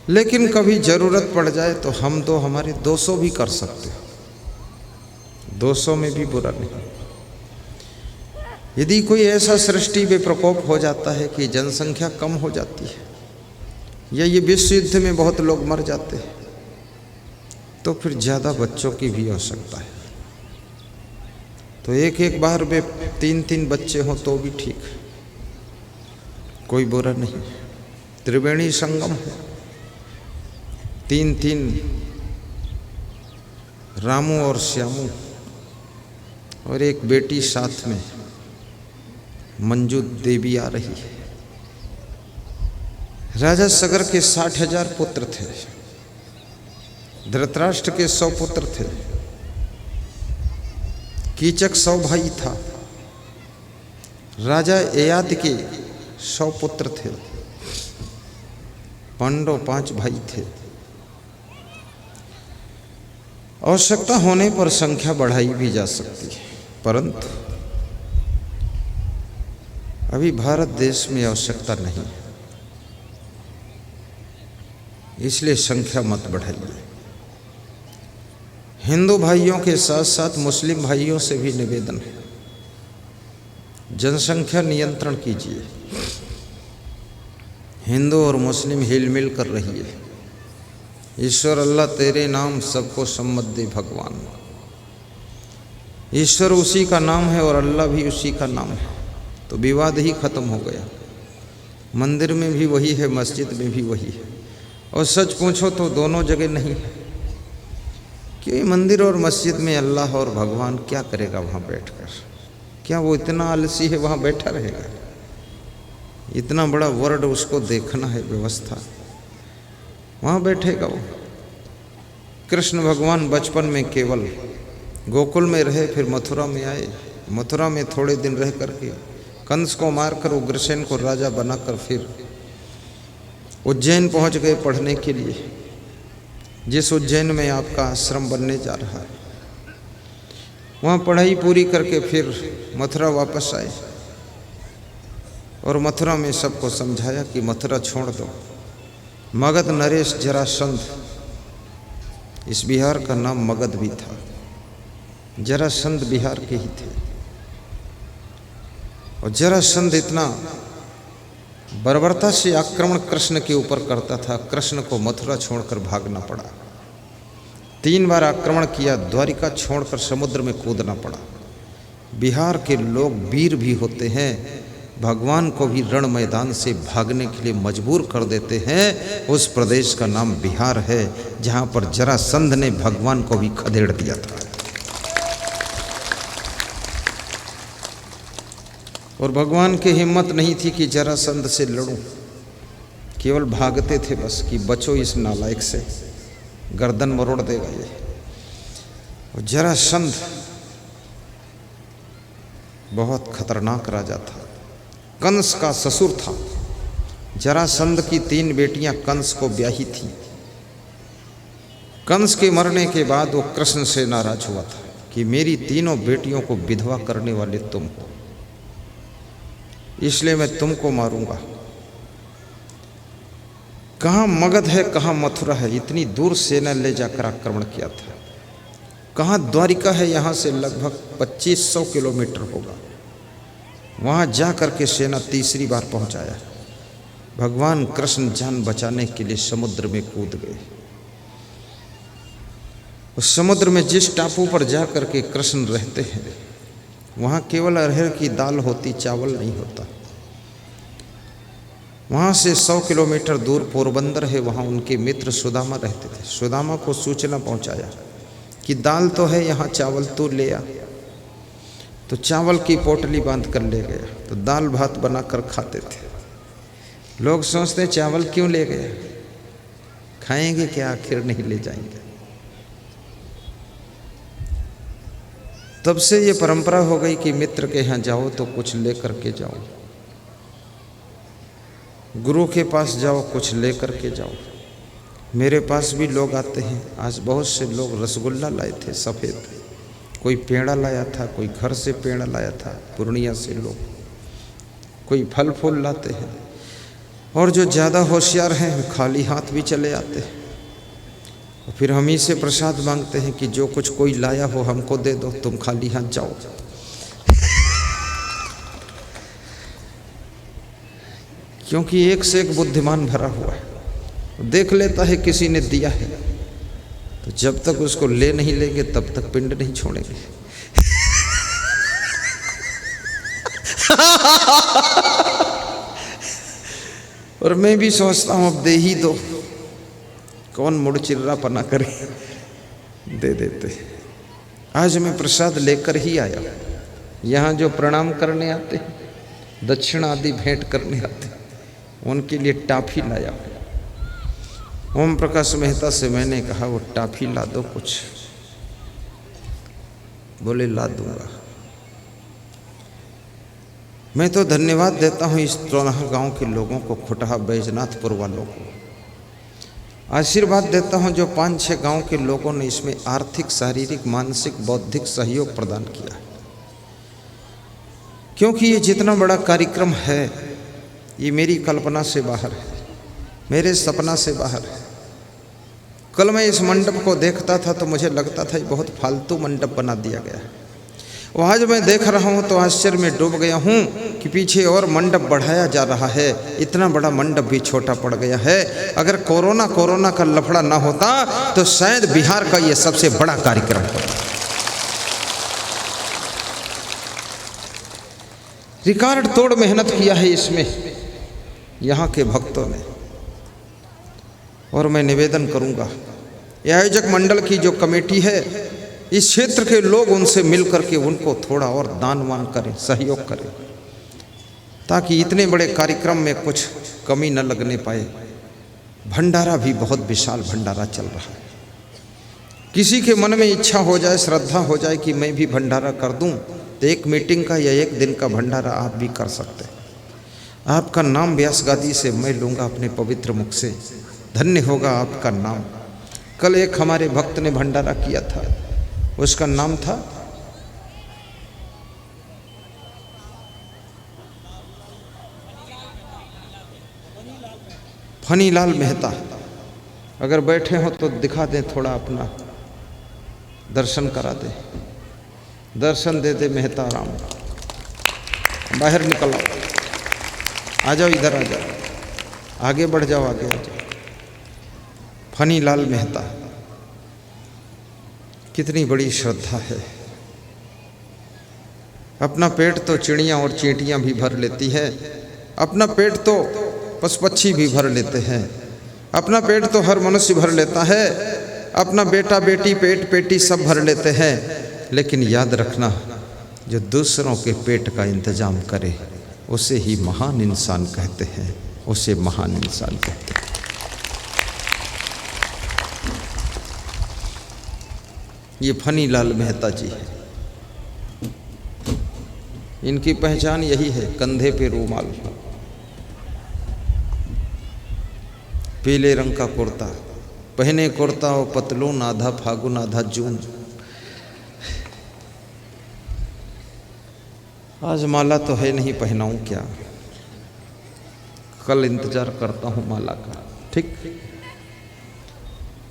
लेकिन कभी ज़रूरत पड़ जाए तो हम दो हमारे 200 भी कर सकते हो, 200 में भी बुरा नहीं। यदि कोई ऐसा सृष्टि में प्रकोप हो जाता है कि जनसंख्या कम हो जाती है, या ये विश्व युद्ध में बहुत लोग मर जाते हैं, तो फिर ज़्यादा बच्चों की भी आवश्यकता है। तो एक एक बार में 3-3 बच्चे हों तो भी ठीक, कोई बुरा नहीं। त्रिवेणी संगम है, 3-3 रामू और श्यामू, और एक बेटी साथ में मंजू देवी आ रही है। राजा सगर के 60,000 पुत्र थे, धृतराष्ट्र के 100 पुत्र थे, कीचक 100 भाई था, राजा ययाति के 100 पुत्र थे, पांडव 5 भाई थे। आवश्यकता होने पर संख्या बढ़ाई भी जा सकती है, परंतु अभी भारत देश में आवश्यकता नहीं, इसलिए संख्या मत बढ़ाइए। हिंदू भाइयों के साथ साथ मुस्लिम भाइयों से भी निवेदन है, जनसंख्या नियंत्रण कीजिए। हिंदू और मुस्लिम हिल मिल कर रहिए। ईश्वर अल्लाह तेरे नाम सबको सम्मत दे भगवान। ईश्वर उसी का नाम है और अल्लाह भी उसी का नाम है, तो विवाद ही खत्म हो गया। मंदिर में भी वही है, मस्जिद में भी वही है। और सच पूछो तो दोनों जगह नहीं है, कि मंदिर और मस्जिद में अल्लाह और भगवान क्या करेगा वहाँ बैठकर? क्या वो इतना आलसी है वहाँ बैठा रहेगा? इतना बड़ा वर्ड उसको देखना है, व्यवस्था, वहाँ बैठेगा वो? कृष्ण भगवान बचपन में केवल गोकुल में रहे, फिर मथुरा में आए, मथुरा में थोड़े दिन रह करके कंस को मारकर उग्रसेन को राजा बनाकर फिर उज्जैन पहुँच गए पढ़ने के लिए, जिस उज्जैन में आपका आश्रम बनने जा रहा है। वहाँ पढ़ाई पूरी करके फिर मथुरा वापस आए और मथुरा में सबको समझाया कि मथुरा छोड़ दो। मगध नरेश जरासंध, इस बिहार का नाम मगध भी था, जरासंध बिहार के ही थे। और जरासंध इतना बर्बरता से आक्रमण कृष्ण के ऊपर करता था। कृष्ण को मथुरा छोड़कर भागना पड़ा। 3 बार आक्रमण किया, द्वारिका छोड़कर समुद्र में कूदना पड़ा। बिहार के लोग वीर भी होते हैं, भगवान को भी रण मैदान से भागने के लिए मजबूर कर देते हैं। उस प्रदेश का नाम बिहार है, जहाँ पर जरासंध ने भगवान को भी खदेड़ दिया था। और भगवान की हिम्मत नहीं थी कि जरासंध से लड़ूं, केवल भागते थे बस कि बचो इस नालायक से, गर्दन मरोड़ देगा ये। और जरासंध बहुत खतरनाक राजा था, कंस का ससुर था। जरासंध की 3 बेटियां कंस को ब्याही थी। कंस के मरने के बाद वो कृष्ण से नाराज हुआ था कि मेरी 3 बेटियों को विधवा करने वाले तुम हो, इसलिए मैं तुमको मारूंगा। कहाँ मगध है, कहाँ मथुरा है, इतनी दूर सेना ले जाकर आक्रमण किया था। कहाँ द्वारिका है, यहाँ से लगभग 2500 किलोमीटर होगा। वहाँ जा कर के सेना तीसरी बार पहुँचाया। भगवान कृष्ण जान बचाने के लिए समुद्र में कूद गए। उस समुद्र में जिस टापू पर जा कर के कृष्ण रहते हैं, वहाँ केवल अरहर की दाल होती, चावल नहीं होता। वहाँ से 100 किलोमीटर दूर पोरबंदर है, वहाँ उनके मित्र सुदामा रहते थे। सुदामा को सूचना पहुँचाया कि दाल तो है यहाँ, चावल तो ले आ। तो चावल की पोटली बांध कर ले गया, तो दाल भात बनाकर खाते थे। लोग सोचते चावल क्यों ले गया, खाएंगे क्या, आखिर नहीं ले जाएंगे। तब से ये परंपरा हो गई कि मित्र के यहाँ जाओ तो कुछ ले करके जाओ, गुरु के पास जाओ कुछ ले करके जाओ। मेरे पास भी लोग आते हैं, आज बहुत से लोग रसगुल्ला लाए थे सफ़ेद, कोई पेड़ा लाया था, कोई घर से पेड़ा लाया था, पूर्णिया से लोग, कोई फल फूल लाते हैं। और जो ज़्यादा होशियार हैं खाली हाथ भी चले आते हैं। और फिर हम ही से प्रसाद मांगते हैं कि जो कुछ कोई लाया हो हमको दे दो, तुम खाली हाथ जाओ। क्योंकि एक से एक बुद्धिमान भरा हुआ है, देख लेता है किसी ने दिया है, तो जब तक उसको ले नहीं लेंगे तब तक पिंड नहीं छोड़ेंगे। और मैं भी सोचता हूँ अब दे ही दो, कौन मुड़ चिर्रा पना करे, दे देते। आज मैं प्रसाद लेकर ही आया। यहाँ जो प्रणाम करने आते, दक्षिण आदि भेंट करने आते, उनके लिए टाफी लाया। ओम प्रकाश मेहता से मैंने कहा वो टाफी ला दो कुछ, बोले ला दूंगा। मैं तो धन्यवाद देता हूँ इस त्रोनाहा गांव के लोगों को, खुटहा बैजनाथपुर वालों को आशीर्वाद देता हूँ जो 5-6 गांव के लोगों ने इसमें आर्थिक, शारीरिक, मानसिक, बौद्धिक सहयोग प्रदान किया। क्योंकि ये जितना बड़ा कार्यक्रम है ये मेरी कल्पना से बाहर है, मेरे सपना से बाहर है। कल मैं इस मंडप को देखता था तो मुझे लगता था ये बहुत फालतू मंडप बना दिया गया है। और आज मैं देख रहा हूँ तो आश्चर्य में डूब गया हूँ कि पीछे और मंडप बढ़ाया जा रहा है। इतना बड़ा मंडप भी छोटा पड़ गया है। अगर कोरोना का लफड़ा ना होता तो शायद बिहार का ये सबसे बड़ा कार्यक्रम होता। रिकॉर्ड तोड़ मेहनत किया है इसमें यहाँ के भक्तों ने। और मैं निवेदन करूँगा ये आयोजक मंडल की जो कमेटी है, इस क्षेत्र के लोग उनसे मिल करके उनको थोड़ा और दान वान करें, सहयोग करें, ताकि इतने बड़े कार्यक्रम में कुछ कमी न लगने पाए। भंडारा भी बहुत विशाल भंडारा चल रहा है। किसी के मन में इच्छा हो जाए, श्रद्धा हो जाए कि मैं भी भंडारा कर दूं, तो 1 मीटिंग का या 1 दिन का भंडारा आप भी कर सकते हैं। आपका नाम व्यास गादी से मैं लूँगा अपने पवित्र मुख से, धन्य होगा आपका नाम। कल एक हमारे भक्त ने भंडारा किया था, उसका नाम था फनीलाल मेहता। अगर बैठे हो तो दिखा दें, थोड़ा अपना दर्शन करा दे, दर्शन दे दे मेहता राम। बाहर निकल आओ। आ जाओ, इधर आ जाओ, आगे बढ़ जाओ, आगे आ जाओ। फनीलाल मेहता, कितनी बड़ी श्रद्धा है। अपना पेट तो चिड़ियाँ और चींटियाँ भी भर लेती है, अपना पेट तो पशु पक्षी भी भर लेते हैं, अपना पेट तो हर मनुष्य भर लेता है, अपना बेटा बेटी पेट पेटी सब भर लेते हैं। लेकिन याद रखना, जो दूसरों के पेट का इंतजाम करे उसे ही महान इंसान कहते हैं, उसे महान इंसान कहते हैं। ये फनीलाल मेहता जी है, इनकी पहचान यही है, कंधे पे रूमाल, पीले रंग का कुर्ता, पहने कुर्ता और पतलून, आधा फागुन आधा जून। आज माला तो है नहीं, पहनाऊं क्या, कल इंतजार करता हूं माला का। ठीक,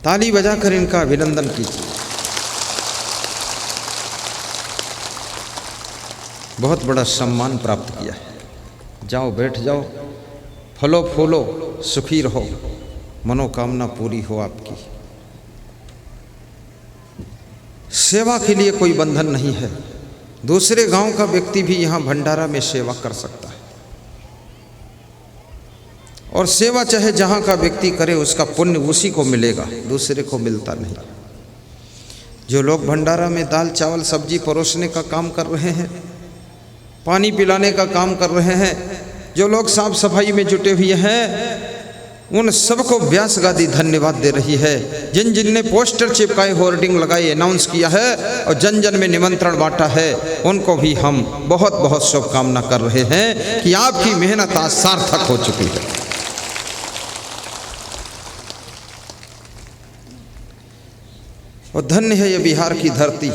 ताली बजाकर इनका अभिनंदन कीजिए। बहुत बड़ा सम्मान प्राप्त किया है। जाओ, बैठ जाओ, फलो फूलो, सुखी रहो, मनोकामना पूरी हो आपकी। सेवा के लिए कोई बंधन नहीं है। दूसरे गांव का व्यक्ति भी यहाँ भंडारा में सेवा कर सकता है, और सेवा चाहे जहाँ का व्यक्ति करे उसका पुण्य उसी को मिलेगा, दूसरे को मिलता नहीं। जो लोग भंडारा में दाल चावल सब्जी परोसने का काम कर रहे हैं, पानी पिलाने का काम कर रहे हैं, जो लोग साफ सफाई में जुटे हुए हैं, उन सबको व्यास गादी धन्यवाद दे रही है। जिन जिन ने पोस्टर चिपकाए, होर्डिंग लगाई, अनाउंस किया है और जन जन में निमंत्रण बांटा है, उनको भी हम बहुत बहुत शुभकामना कर रहे हैं कि आपकी मेहनत आज सार्थक हो चुकी है। और धन्य है ये बिहार की धरती,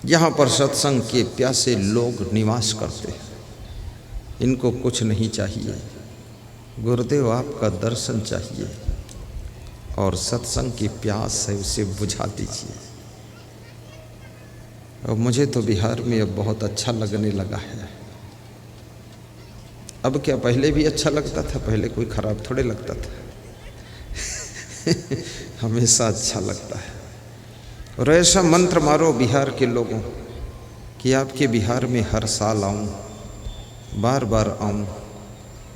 यहाँ पर सत्संग के प्यासे लोग निवास करते हैं। इनको कुछ नहीं चाहिए, गुरुदेव आपका दर्शन चाहिए और सत्संग की प्यास है, उसे बुझा दीजिए। और मुझे तो बिहार में अब बहुत अच्छा लगने लगा है। अब क्या, पहले भी अच्छा लगता था, पहले कोई खराब थोड़े लगता था हमेशा अच्छा लगता है। और ऐसा मंत्र मारो बिहार के लोगों कि आपके बिहार में हर साल आऊँ, बार बार आऊँ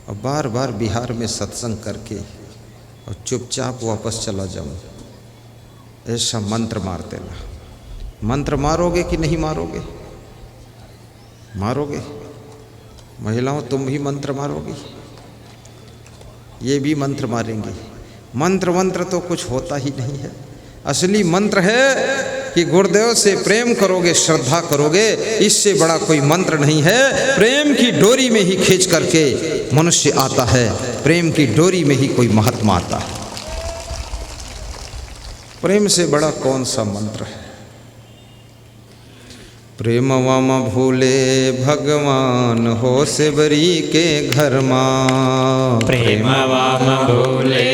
और बार बार बिहार में सत्संग करके और चुपचाप वापस चला जाऊँ। ऐसा मंत्र मार देना। मंत्र मारोगे कि नहीं मारोगे? मारोगे? महिलाओं तुम भी मंत्र मारोगी? ये भी मंत्र मारेंगे। मंत्र तो कुछ होता ही नहीं है। असली मंत्र है कि गुरुदेव से प्रेम करोगे, श्रद्धा करोगे, इससे बड़ा कोई मंत्र नहीं है। प्रेम की डोरी में ही खींच करके मनुष्य आता है, प्रेम की डोरी में ही कोई महात्मा आता है। प्रेम से बड़ा कौन सा मंत्र है? प्रेम वाम भूले भगवान हो सेवरी के घर माँ। प्रेम वाम भूले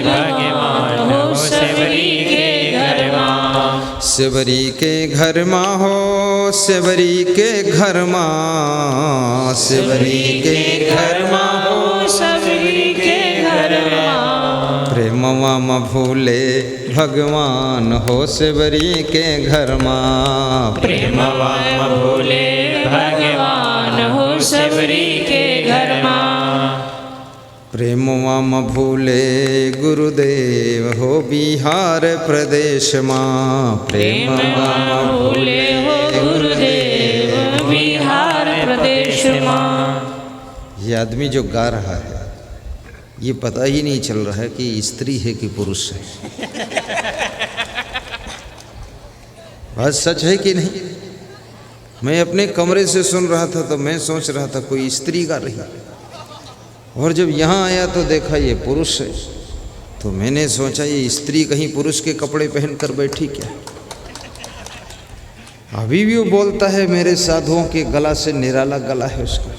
भगवान हो सेवरी के घर माँ। सेवरी के घर माँ हो, सेवरी के घर माँ, सेवरी के घर माँ हो, सेवरी के घर माँ। प्रेम वाम भूले भगवान हो सेवरी के घर माँ। प्रेम वाम भूले भगवान हो सेवरी के घर माँ। प्रेम वाम भूले गुरुदेव हो बिहार प्रदेश माँ। प्रेम वाम भूले हो गुरुदेव बिहार प्रदेश माँ। ये आदमी जो गा रहा है, ये पता ही नहीं चल रहा है कि स्त्री है कि पुरुष है। बात सच है कि नहीं? मैं अपने कमरे से सुन रहा था तो मैं सोच रहा था कोई स्त्री गा रही, और जब यहाँ आया तो देखा ये पुरुष है, तो मैंने सोचा ये स्त्री कहीं पुरुष के कपड़े पहनकर बैठी क्या? अभी भी वो बोलता है मेरे साधुओं के गला से निराला गला है उसका,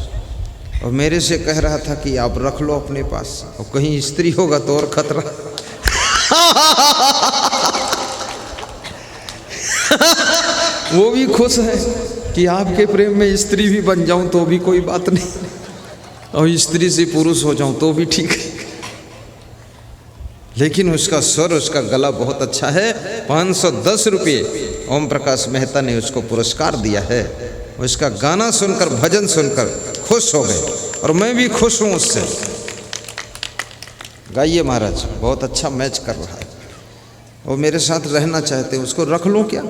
और मेरे से कह रहा था कि आप रख लो अपने पास, और कहीं स्त्री होगा तो और खतरा। वो भी खुश है कि आपके प्रेम में स्त्री भी बन जाऊं तो भी कोई बात नहीं। और स्त्री से पुरुष हो जाऊं तो भी ठीक है, लेकिन उसका स्वर, उसका गला बहुत अच्छा है। 510 रुपये ओम प्रकाश मेहता ने उसको पुरस्कार दिया है। उसका गाना सुनकर, भजन सुनकर खुश हो गए और मैं भी खुश हूँ उससे। गाइए महाराज, बहुत अच्छा मैच कर रहा है। वो मेरे साथ रहना चाहते, उसको रख लूँ क्या?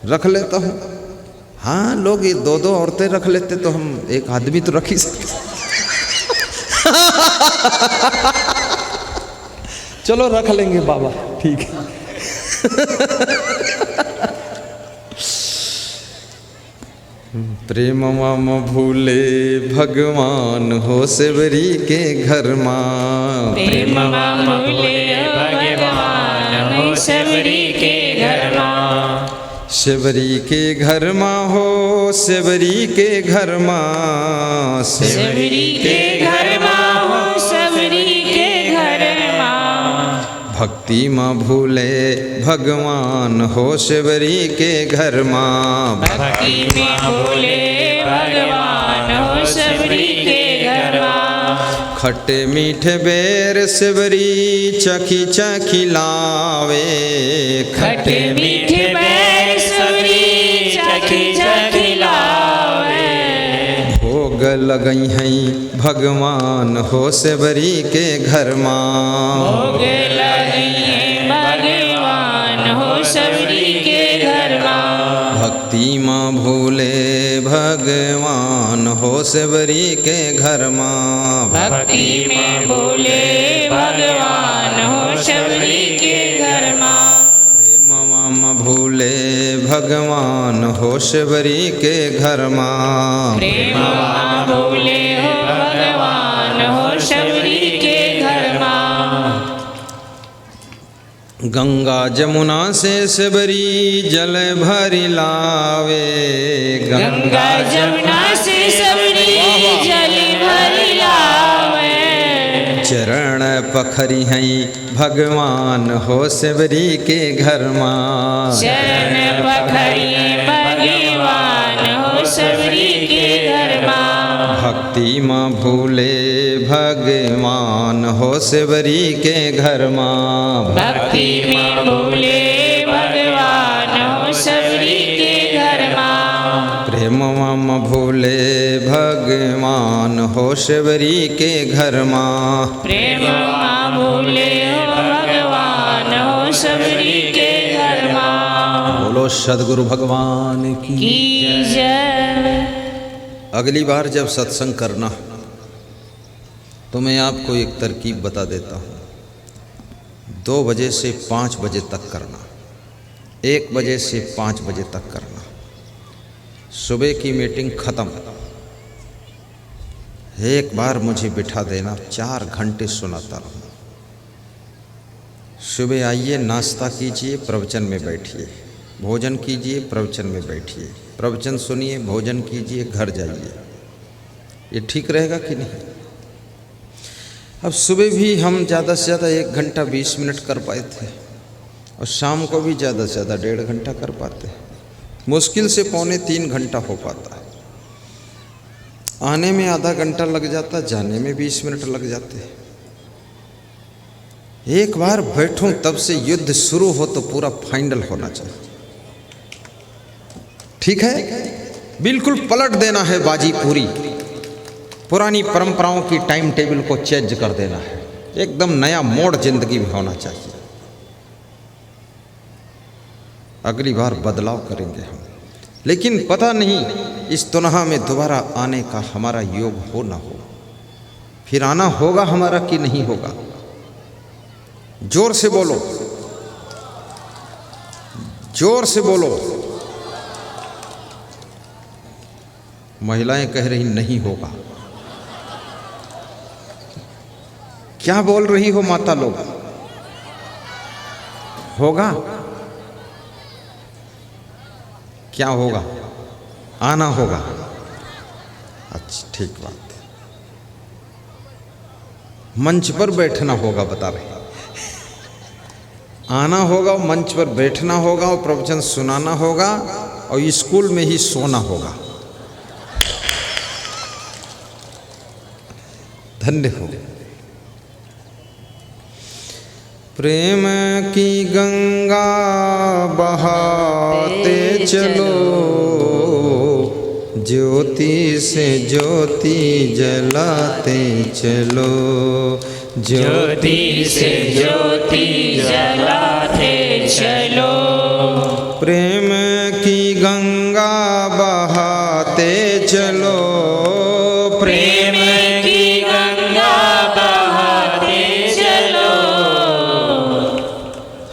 रख लेता हूँ। हाँ, लोग ये 2-2 औरतें रख लेते तो हम एक आदमी तो रख ही सकते। चलो रख लेंगे बाबा, ठीक है। प्रेम माम भूले भगवान हो सेवरी के घर माँ। प्रेम माम भूले भगवान हो सेवरी के घर माँ। सेवरी के घर माँ हो, सेवरी के घर माँ। सेवरी के घर माँ हो, सेवरी के घर माँ। भक्ति माँ भूले भगवान हो सेवरी के घर माँ। भक्ति में भूले भगवान हो सेवरी के घर माँ। खट्टे मीठे बेर सेवरी चखी चखी लावे। खट्टे मीठे बैर सेवरी चखी चखी लावे। भोग लगई हैं भगवान हो सेवरी के घर माँ। भोग लगई भगवान हो सेवरी के घर माँ। भक्ति माँ भूले भगवान हो सेवरी के घर माँ। भक्ति में भूले भगवान हो सेवरी के घर माँ। प्रेम माम भूले भगवान हो सेवरी के घर माँ। प्रेम माँ भूले हो भगवान हो सेवरी के घर माँ। गंगा जमुना से सेवरी जल भरी लावे। गंगा जमुना से सेवरी जल भरी लावे। चरण पखरी हैं भगवान हो सेवरी के घर माँ। चरण पखरी भगवान हो सेवरी के घर माँ। भक्ति माँ भूले भगवान हो सेवरी के घर माँ। भक्ति में भूले भगवान हो सेवरी के घर माँ। प्रेम माम भूले भगवान हो सेवरी के घर माँ। प्रेम माँ भूले हो भगवान हो सेवरी के घर माँ। बोलो सद्गुरु भगवान की। जय। अगली बार जब सत्संग करना तो मैं आपको एक तरकीब बता देता हूँ। 2 बजे से 5 बजे तक करना, 1 बजे से 5 बजे तक करना। सुबह की मीटिंग ख़त्म, एक बार मुझे बिठा देना, 4 घंटे सुनाता रहूँ। सुबह आइए, नाश्ता कीजिए, प्रवचन में बैठिए, भोजन कीजिए, प्रवचन में बैठिए, प्रवचन सुनिए, भोजन कीजिए, घर जाइए। ये ठीक रहेगा कि नहीं? अब सुबह भी हम ज़्यादा से ज़्यादा 1 घंटा 20 मिनट कर पाए थे और शाम को भी ज़्यादा से ज़्यादा 1.5 घंटा कर पाते हैं। मुश्किल से 2.75 घंटा हो पाता है। आने में आधा घंटा लग जाता, जाने में 20 मिनट लग जाते। एक बार बैठूं तब से युद्ध शुरू हो तो पूरा फाइनल होना चाहिए। ठीक है, बिल्कुल पलट देना है बाजी पूरी। पुरानी परंपराओं की टाइम टेबल को चेंज कर देना है। एकदम नया मोड़ जिंदगी में होना चाहिए। अगली बार बदलाव करेंगे हम, लेकिन पता नहीं इस तुनहा में दोबारा आने का हमारा योग हो ना हो। फिर आना होगा हमारा कि नहीं होगा? जोर से बोलो, जोर से बोलो। महिलाएं कह रही नहीं होगा। क्या बोल रही हो माता लोग? होगा? क्या होगा? आना होगा। अच्छा, ठीक बात है। मंच पर बैठना होगा, बता रहे। आना होगा, मंच पर बैठना होगा और प्रवचन सुनाना होगा और स्कूल में ही सोना होगा। धन्य हो। प्रेम की गंगा बहाते चलो, ज्योति से ज्योति जलाते चलो, ज्योति से ज्योति जलाते चलो। प्रेम की गंगा बहाते चलो, प्रेम की गंगा बहाते चलो।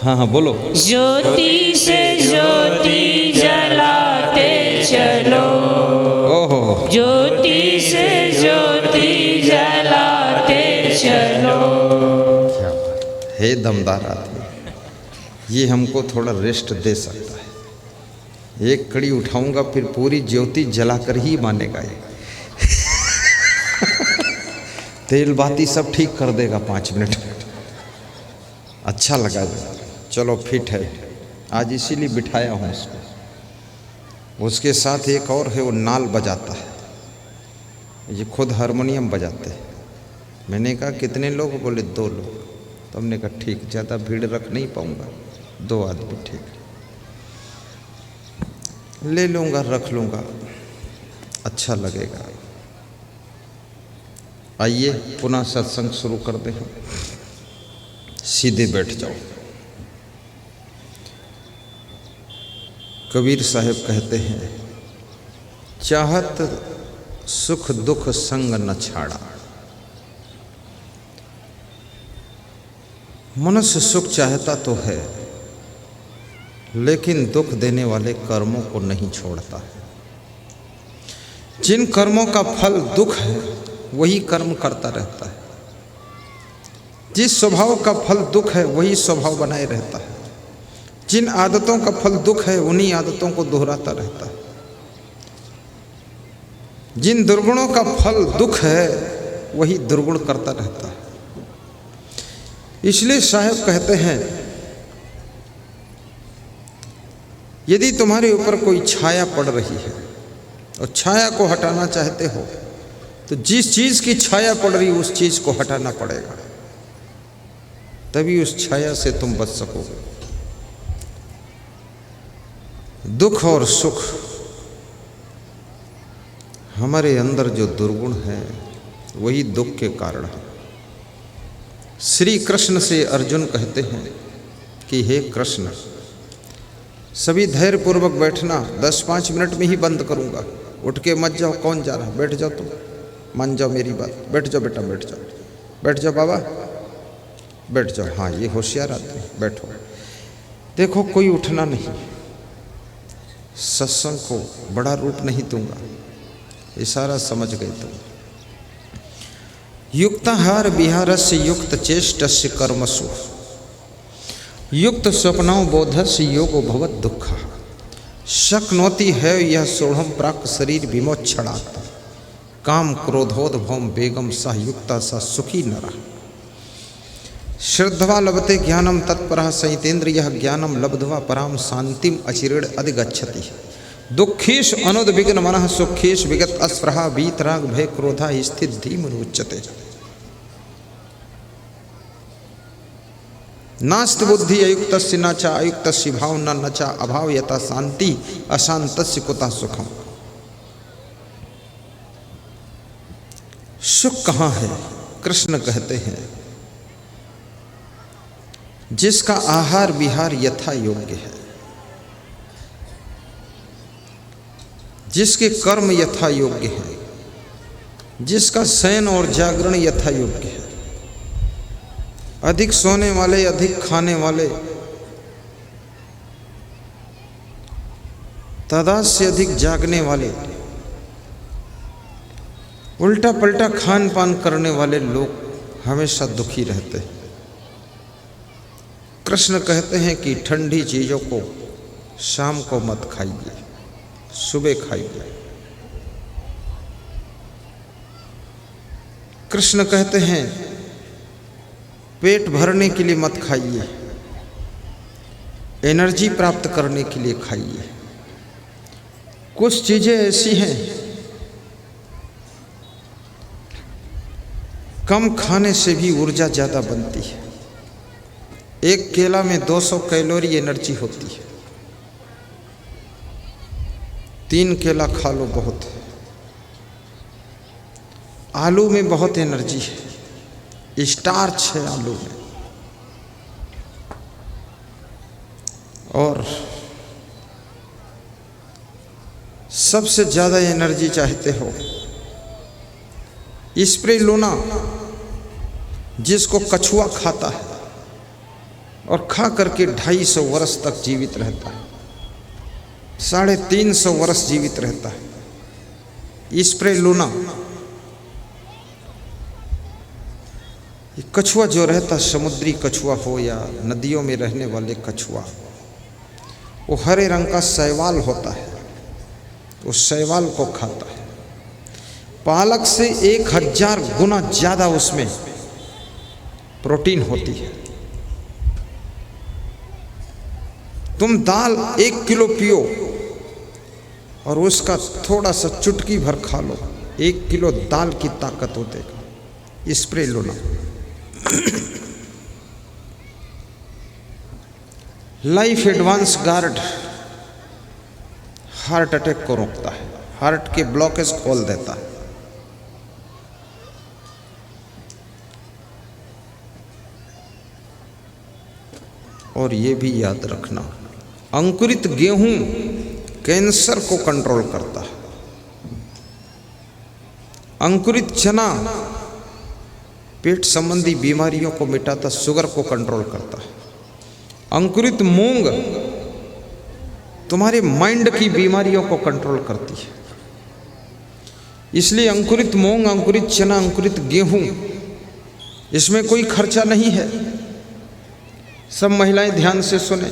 हाँ हाँ बोलो। ज्योति से ज्योति जलाते चलो, ओहो, ज्योति से ज्योति जलाते चलो। क्या बात है दमदार आदमी, ये हमको थोड़ा रेस्ट दे सकता है। एक कड़ी उठाऊंगा फिर पूरी ज्योति जलाकर ही मानेगा ये। तेल बाती सब ठीक कर देगा 5 मिनट में। अच्छा लगा, चलो फिट है आज, इसीलिए बिठाया हूँ इसको। उसके साथ एक और है, वो नाल बजाता है, ये खुद हारमोनियम बजाते हैं। मैंने कहा कितने लोग? बोले 2 लोग। तो हमने कहा ठीक, ज़्यादा भीड़ रख नहीं पाऊँगा, 2 आदमी ठीक ले लूँगा, रख लूँगा, अच्छा लगेगा। आइए पुनः सत्संग शुरू कर दें। सीधे बैठ जाओ। कबीर साहब कहते हैं, चाहत सुख दुख संग न छाड़ा। मनुष्य सुख चाहता तो है, लेकिन दुख देने वाले कर्मों को नहीं छोड़ता है। जिन कर्मों का फल दुख है वही कर्म करता रहता है। जिस स्वभाव का फल दुख है वही स्वभाव बनाए रहता है। जिन आदतों का फल दुख है उन्हीं आदतों को दोहराता रहता है। जिन दुर्गुणों का फल दुख है वही दुर्गुण करता रहता है। इसलिए साहब कहते हैं, यदि तुम्हारे ऊपर कोई छाया पड़ रही है और छाया को हटाना चाहते हो, तो जिस चीज़ की छाया पड़ रही उस चीज़ को हटाना पड़ेगा, तभी उस छाया से तुम बच सकोगे। दुख और सुख, हमारे अंदर जो दुर्गुण है वही दुख के कारण है। श्री कृष्ण से अर्जुन कहते हैं कि हे कृष्ण, सभी धैर्यपूर्वक बैठना, 10-5 मिनट में ही बंद करूंगा, उठ के मत जाओ। कौन जा रहा? बैठ जाओ, तुम मान जाओ मेरी बात, बैठ जाओ बेटा, बैठ जाओ, बैठ जाओ बाबा, बैठ जाओ। हाँ, ये होशियार आदमी, बैठो। देखो कोई उठना नहीं, सत्संग को बड़ा रूप नहीं दूंगा, इशारा समझ गए तुम। युक्ताहार विहारस्य युक्त चेष्टस्य कर्मसु युक्त स्वप्नों बोधस्य योगो भवत दुःख शक्नोति है यह सोढ़म प्राक शरीर विमोक्षणात् काम क्रोधोद्भवम वेगम सह युक्ता स सुखी नरः श्रद्धवा लभते ज्ञानम तत्परः संहितेन्द्रियः ज्ञानम लब्ध्वा पराम शांतिम अचिरेण अधिगच्छति दुःखेषु अनुद्विग्न मनः सुखेषु विगत अस्पृहा वीतराग भय क्रोधा स्थित धीमनुच्यते नास्ति बुद्धि अयुक्तस्य न च अयुक्तस्य भावना न च अभाव यथा शांति अशांतस्य कुतः सुखम। सुख कहाँ है? कृष्ण कहते हैं, जिसका आहार विहार यथा योग्य है, जिसके कर्म यथा योग्य है, जिसका शयन और जागरण यथा योग्य है, अधिक सोने वाले, अधिक खाने वाले, तादाद से अधिक जागने वाले, उल्टा पलटा खान पान करने वाले लोग हमेशा दुखी रहते हैं। कृष्ण कहते हैं कि ठंडी चीज़ों को शाम को मत खाइए, सुबह खाइए। कृष्ण कहते हैं पेट भरने के लिए मत खाइए, एनर्जी प्राप्त करने के लिए खाइए। कुछ चीज़ें ऐसी हैं, कम खाने से भी ऊर्जा ज़्यादा बनती है। एक केला में 200 कैलोरी एनर्जी होती है। 3 केला खा लो बहुत है। आलू में बहुत एनर्जी है, स्टार्च है आलू में। और सबसे ज़्यादा एनर्जी चाहते हो, स्पिरुलिना, जिसको कछुआ खाता है और खा करके 250 वर्ष तक जीवित रहता है, 350 वर्ष जीवित रहता है। स्पिरुलिना, कछुआ जो रहता, समुद्री कछुआ हो या नदियों में रहने वाले कछुआ, वो हरे रंग का शैवाल होता है, उस शैवाल को खाता है। पालक से 1000 गुना ज़्यादा उसमें प्रोटीन होती है। तुम दाल 1 किलो पियो और उसका थोड़ा सा चुटकी भर खा लो, 1 किलो दाल की ताकत हो देगा spirulina. Life advance guard heart attack को रोकता है, हार्ट के ब्लॉकेज खोल देता है। और ये भी याद रखना, अंकुरित गेहूं कैंसर को कंट्रोल करता है। अंकुरित चना पेट संबंधी बीमारियों को मिटाता, शुगर को कंट्रोल करता है। अंकुरित मूंग तुम्हारे माइंड की बीमारियों को कंट्रोल करती है। इसलिए अंकुरित मूंग, अंकुरित चना, अंकुरित गेहूं, इसमें कोई खर्चा नहीं है। सब महिलाएं ध्यान से सुने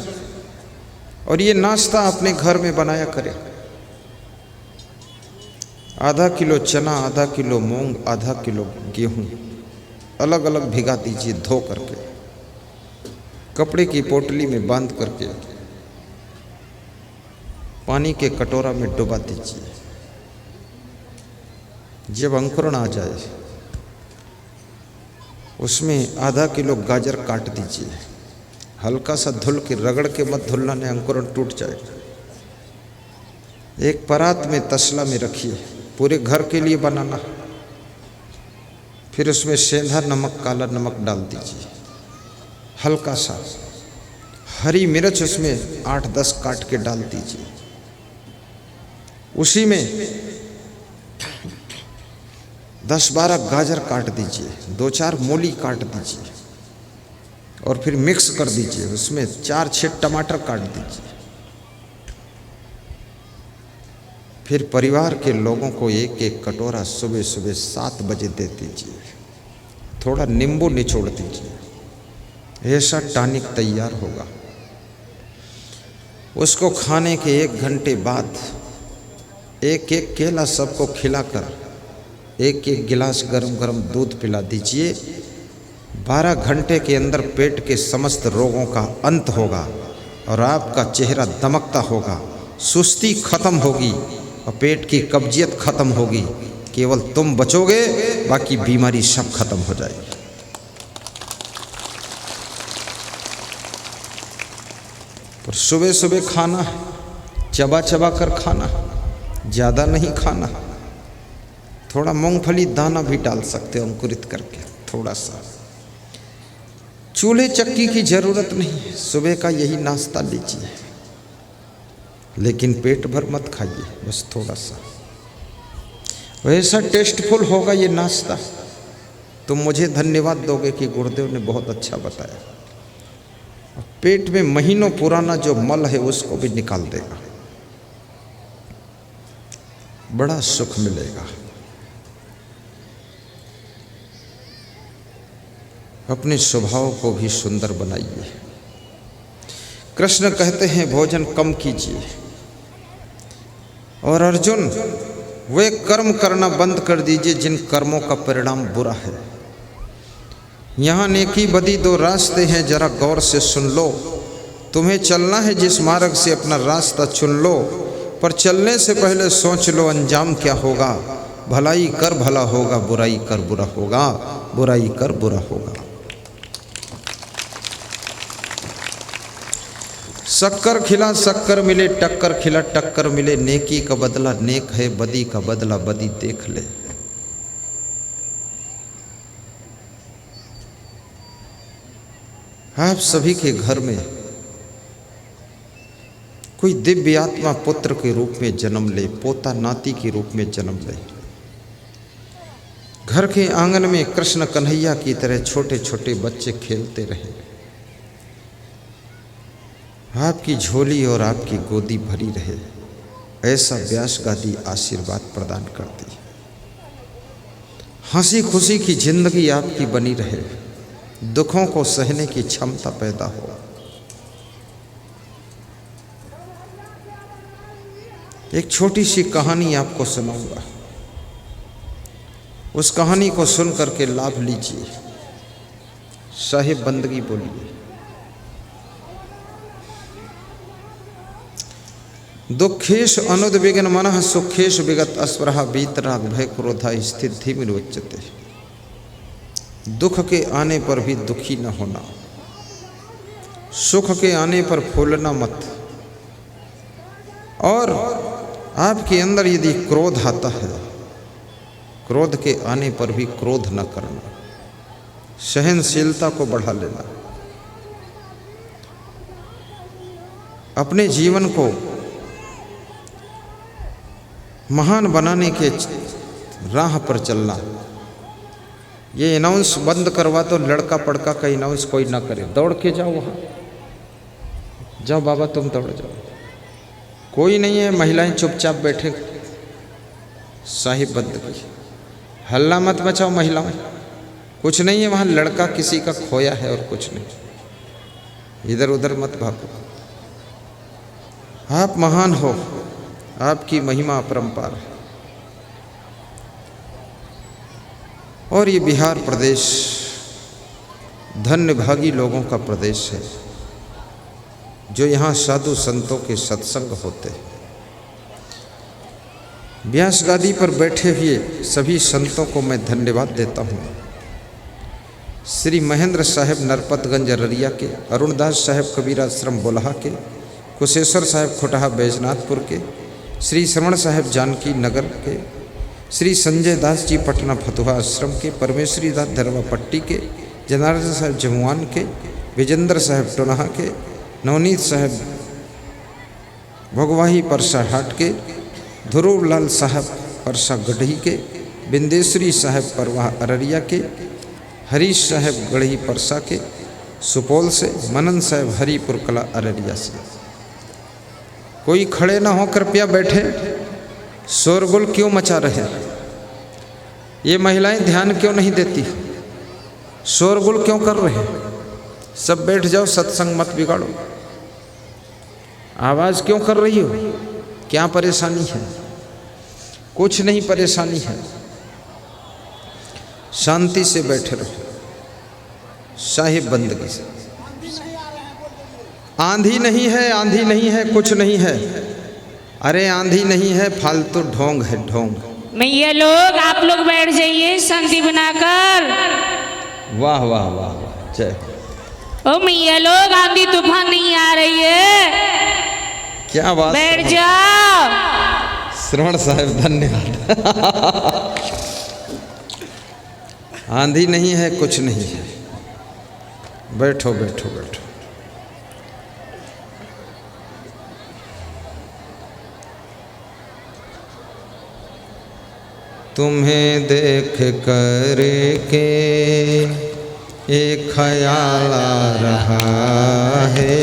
और ये नाश्ता अपने घर में बनाया करें। आधा किलो चना, आधा किलो मूंग, आधा किलो गेहूं अलग अलग भिगा दीजिए, धो करके कपड़े की पोटली में बांध करके पानी के कटोरा में डुबा दीजिए। जब अंकुरण आ जाए उसमें आधा किलो गाजर काट दीजिए, हल्का सा धुल के, रगड़ के मत धुलना, ने अंकुरण टूट जाएगा। एक परात में तसला में रखिए, पूरे घर के लिए बनाना। फिर उसमें सेंधा नमक, काला नमक डाल दीजिए, हल्का सा हरी मिर्च उसमें 8-10 काट के डाल दीजिए। उसी में 10-12 गाजर काट दीजिए, 2-4 मूली काट दीजिए और फिर मिक्स कर दीजिए। उसमें 4-6 टमाटर काट दीजिए। फिर परिवार के लोगों को 1-1 कटोरा सुबह सुबह 7 बजे दे दीजिए। थोड़ा नींबू निचोड़ दीजिए, ऐसा टॉनिक तैयार होगा। उसको खाने के 1 घंटे बाद 1-1 केला सबको खिलाकर 1-1 गिलास गरम गरम दूध पिला दीजिए। 12 घंटे के अंदर पेट के समस्त रोगों का अंत होगा और आपका चेहरा दमकता होगा, सुस्ती खत्म होगी और पेट की कब्जियत खत्म होगी। केवल तुम बचोगे, बाकी बीमारी सब खत्म हो जाएगी। पर सुबह सुबह खाना है, चबा चबा कर खाना, ज़्यादा नहीं खाना। थोड़ा मूंगफली दाना भी डाल सकते हो अंकुरित करके, थोड़ा सा। चूल्हे चक्की की ज़रूरत नहीं है, सुबह का यही नाश्ता लीजिए, लेकिन पेट भर मत खाइए, बस थोड़ा सा। वैसा टेस्टफुल होगा ये नाश्ता, तुम मुझे धन्यवाद दोगे कि गुरुदेव ने बहुत अच्छा बताया। पेट में महीनों पुराना जो मल है उसको भी निकाल देगा, बड़ा सुख मिलेगा। अपने स्वभाव को भी सुंदर बनाइए। कृष्ण कहते हैं भोजन कम कीजिए, और अर्जुन वे कर्म करना बंद कर दीजिए जिन कर्मों का परिणाम बुरा है। यहाँ नेकी बदी 2 रास्ते हैं, जरा गौर से सुन लो। तुम्हें चलना है जिस मार्ग से, अपना रास्ता चुन लो, पर चलने से पहले सोच लो अंजाम क्या होगा। भलाई कर भला होगा, बुराई कर बुरा होगा। बुराई कर बुरा होगा। शक्कर खिला शक्कर मिले, टक्कर खिला टक्कर मिले, नेकी का बदला नेक है, बदी का बदला बदी देख ले। आप सभी के घर में कोई दिव्य आत्मा पुत्र के रूप में जन्म ले, पोता नाती के रूप में जन्म ले। घर के आंगन में कृष्ण कन्हैया की तरह छोटे छोटे बच्चे खेलते रहे। आपकी झोली और आपकी गोदी भरी रहे, ऐसा व्यास गादी आशीर्वाद प्रदान करती। हंसी खुशी की जिंदगी आपकी बनी रहे, दुखों को सहने की क्षमता पैदा हो। एक छोटी सी कहानी आपको सुनाऊंगा, उस कहानी को सुन करके लाभ लीजिए। साहिब बंदगी बोलिए। दुखेश अनुद्विग्न मनः सुखेश विगत अस्पृहा वीतराग भय क्रोधा स्थिति विरोचते। दुख के आने पर भी दुखी न होना, सुख के आने पर फूलना मत, और आपके अंदर यदि क्रोध आता है, क्रोध के आने पर भी क्रोध न करना, सहनशीलता को बढ़ा लेना। अपने जीवन को महान बनाने के राह पर चलना। ये अनाउंस बंद करवा तो लड़का पड़का का अनाउंस कोई ना करे, दौड़ के जाओ वहाँ, जाओ बाबा तुम दौड़ जाओ, कोई नहीं है, महिलाएं चुपचाप बैठे। साहिब बंदगी, हल्ला मत मचाओ महिलाएं, कुछ नहीं है वहाँ, लड़का किसी का खोया है और कुछ नहीं, इधर उधर मत भागो। आप महान हो, आपकी महिमा अपरंपार है। और ये बिहार प्रदेश धन्य भागी लोगों का प्रदेश है, जो यहाँ साधु संतों के सत्संग होते हैं। व्यास गादी पर बैठे हुए सभी संतों को मैं धन्यवाद देता हूँ। श्री महेंद्र साहब नरपतगंज अररिया के, अरुणदास साहब कबीर आश्रम बोलहा के, कुशेश्वर साहब खुटहा बैजनाथपुर के, श्री श्रवण साहब जानकी नगर के, श्री संजय दास जी पटना फतुहा आश्रम के, परमेश्वरी दास धरवा पट्टी के, जनार्दन साहब जमुआन के, विजेंद्र साहब टोनहा के, नवनीत साहब भगवाही परसा हाट के, ध्रुव लाल साहब परसा गढ़ी के, बिंदेश्वरी साहब परवाह अररिया के, हरीश साहब गढ़ी परसा के सुपौल से, मनन साहब हरिपुर कला अररिया से। कोई खड़े ना हो, कृपया बैठे, शोरगुल क्यों मचा रहे? ये महिलाएं ध्यान क्यों नहीं देती? शोरगुल क्यों कर रहे? सब बैठ जाओ, सत्संग मत बिगाड़ो। आवाज़ क्यों कर रही हो? क्या परेशानी है? कुछ नहीं परेशानी है, शांति से बैठे रहो, साहिब बंदगी से। आंधी नहीं है, आंधी नहीं है, कुछ नहीं है। अरे आंधी नहीं है, फालतू ढोंग है, ढोंग। मैया लोग, आप लोग बैठ जाइए शांति बनाकर। वाह वाह वाह वाह, जय। ओ मैया लोग, आंधी तूफान नहीं आ रही है, क्या बात, बैठ जाओ। श्रवण साहब धन्यवाद। आंधी नहीं है, कुछ नहीं है, बैठो बैठो बैठो। तुम्हें देख कर के एक ख्याल आ रहा है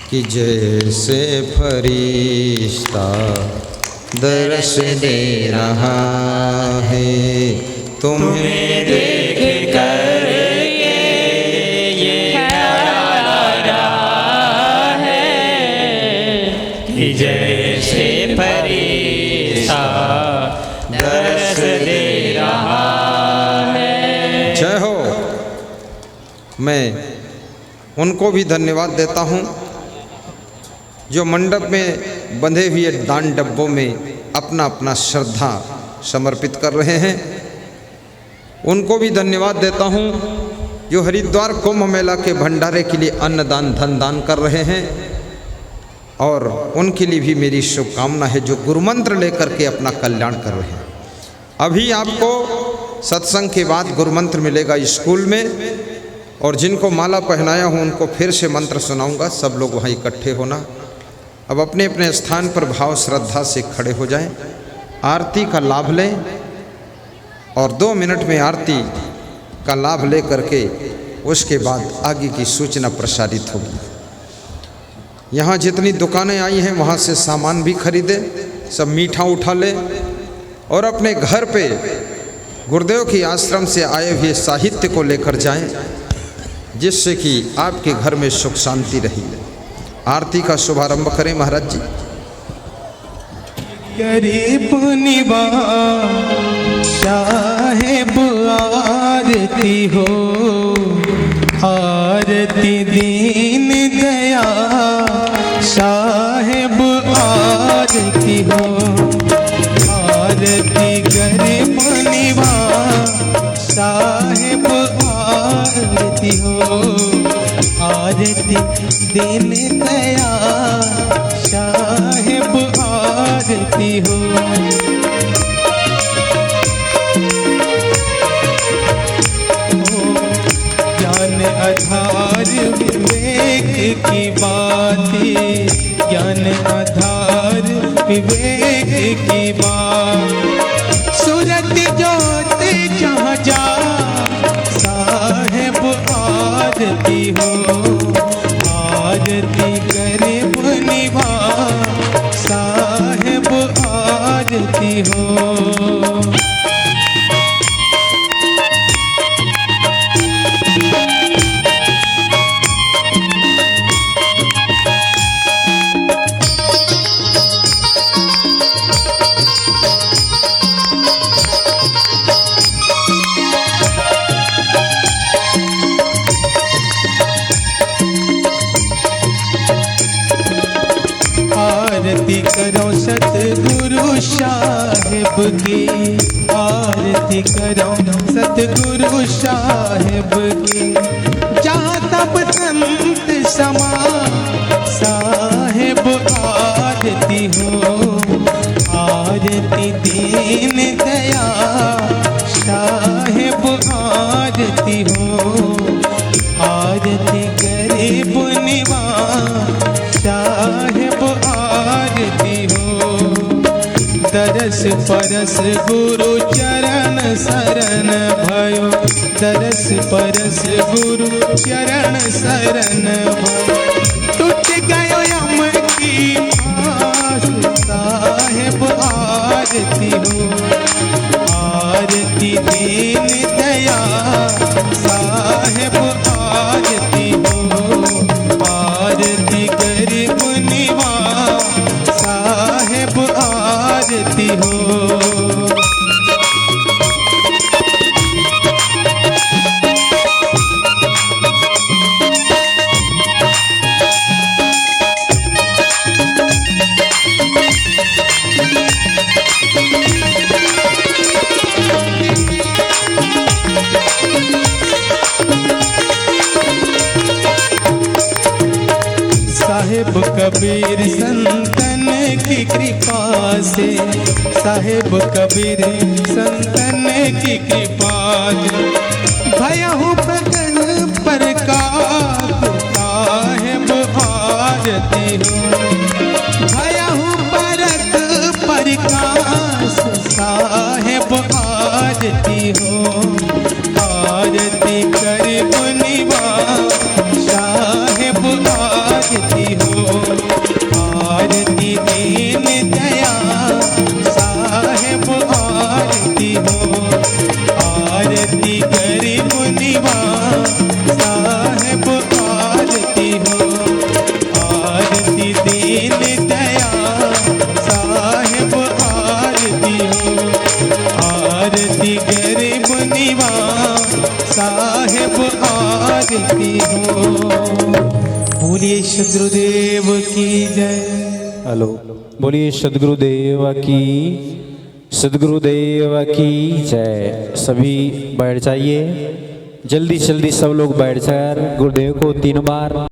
कि जैसे फरिश्ता दर्श दे रहा है। तुम्हें देख कर ये ख्याल आ रहा है कि जैसे फरिश्ता दर्श दे रहा है। जय हो। मैं उनको भी धन्यवाद देता हूँ जो मंडप में बंधे हुए दान डब्बों में अपना अपना श्रद्धा समर्पित कर रहे हैं। उनको भी धन्यवाद देता हूँ जो हरिद्वार कुंभ मेला के भंडारे के लिए अन्नदान धन दान कर रहे हैं, और उनके लिए भी मेरी शुभकामना है जो गुरुमंत्र लेकर के अपना कल्याण कर रहे हैं। अभी आपको सत्संग के बाद गुरुमंत्र मिलेगा स्कूल में, और जिनको माला पहनाया हूँ उनको फिर से मंत्र सुनाऊंगा। सब लोग वहाँ इकट्ठे होना। अब अपने अपने स्थान पर भाव श्रद्धा से खड़े हो जाएं, आरती का लाभ लें, और 2 मिनट में आरती का लाभ ले करके उसके बाद आगे की सूचना प्रसारित होगी। यहाँ जितनी दुकानें आई हैं वहाँ से सामान भी खरीदें, सब मीठा उठा लें, और अपने घर पे गुरुदेव की आश्रम से आए हुए साहित्य को लेकर जाएं, जिससे कि आपके घर में सुख शांति रही। आरती का शुभारंभ करें महाराज जी। गरीब निवाज साहेब आरती हो, आरती दीन दया साहेब आरती हो, आरती गरीब निवाज साहेब आरती हो, आरती दीन दया साहेब आरती हो। ज्ञान आधार विवेक की बातें, ज्ञान आधार विवेक की बात, सूरत ज्योत जहाँ जा साहेब आरती हो, आरती गरीब निवाज साहेब आरती हो। आरती करो सतगुरु साहिब की, आरती करो सतगुरु साहिब की, जहाँ तब संत समा साहिब आरती हो, आरती दीन दया साहिब आरती हो, आरती गरीब निवाज साहिब आरती हो। दरस परस गुरु चरण शरण भयो, दरस परस गुरु चरण शरण भयो, टूट गयो यम की आस साहिब आरती हो, आरती दीन दया साहिब आरती हो, आरती गरीब निवाज साहिब आरती हो। साहिब कबीर संतन की कृपा से, साहिब कबीर संतन की कृपा से, भयहु बदन प्रकाश साहिब आरती हो, भयहु परत प्रकाश साहिब आरती हो, आरती गरीब निवाज साहिब आरती हो, आरती दीन दया साहिब आरती हो, आरती गरीब निवाज साहिब आरती हो, आरती दीन दया साहिब आरती हो, आरती गरीब निवाज साहिब आरती हो। बोलिए सद्गुरुदेव की जय। हेलो, बोलिए सद्गुरुदेव की। सद्गुरुदेव की जय। सभी बैठ जाइए, जल्दी जल्दी सब लोग बैठ जाकर गुरुदेव को 3 बार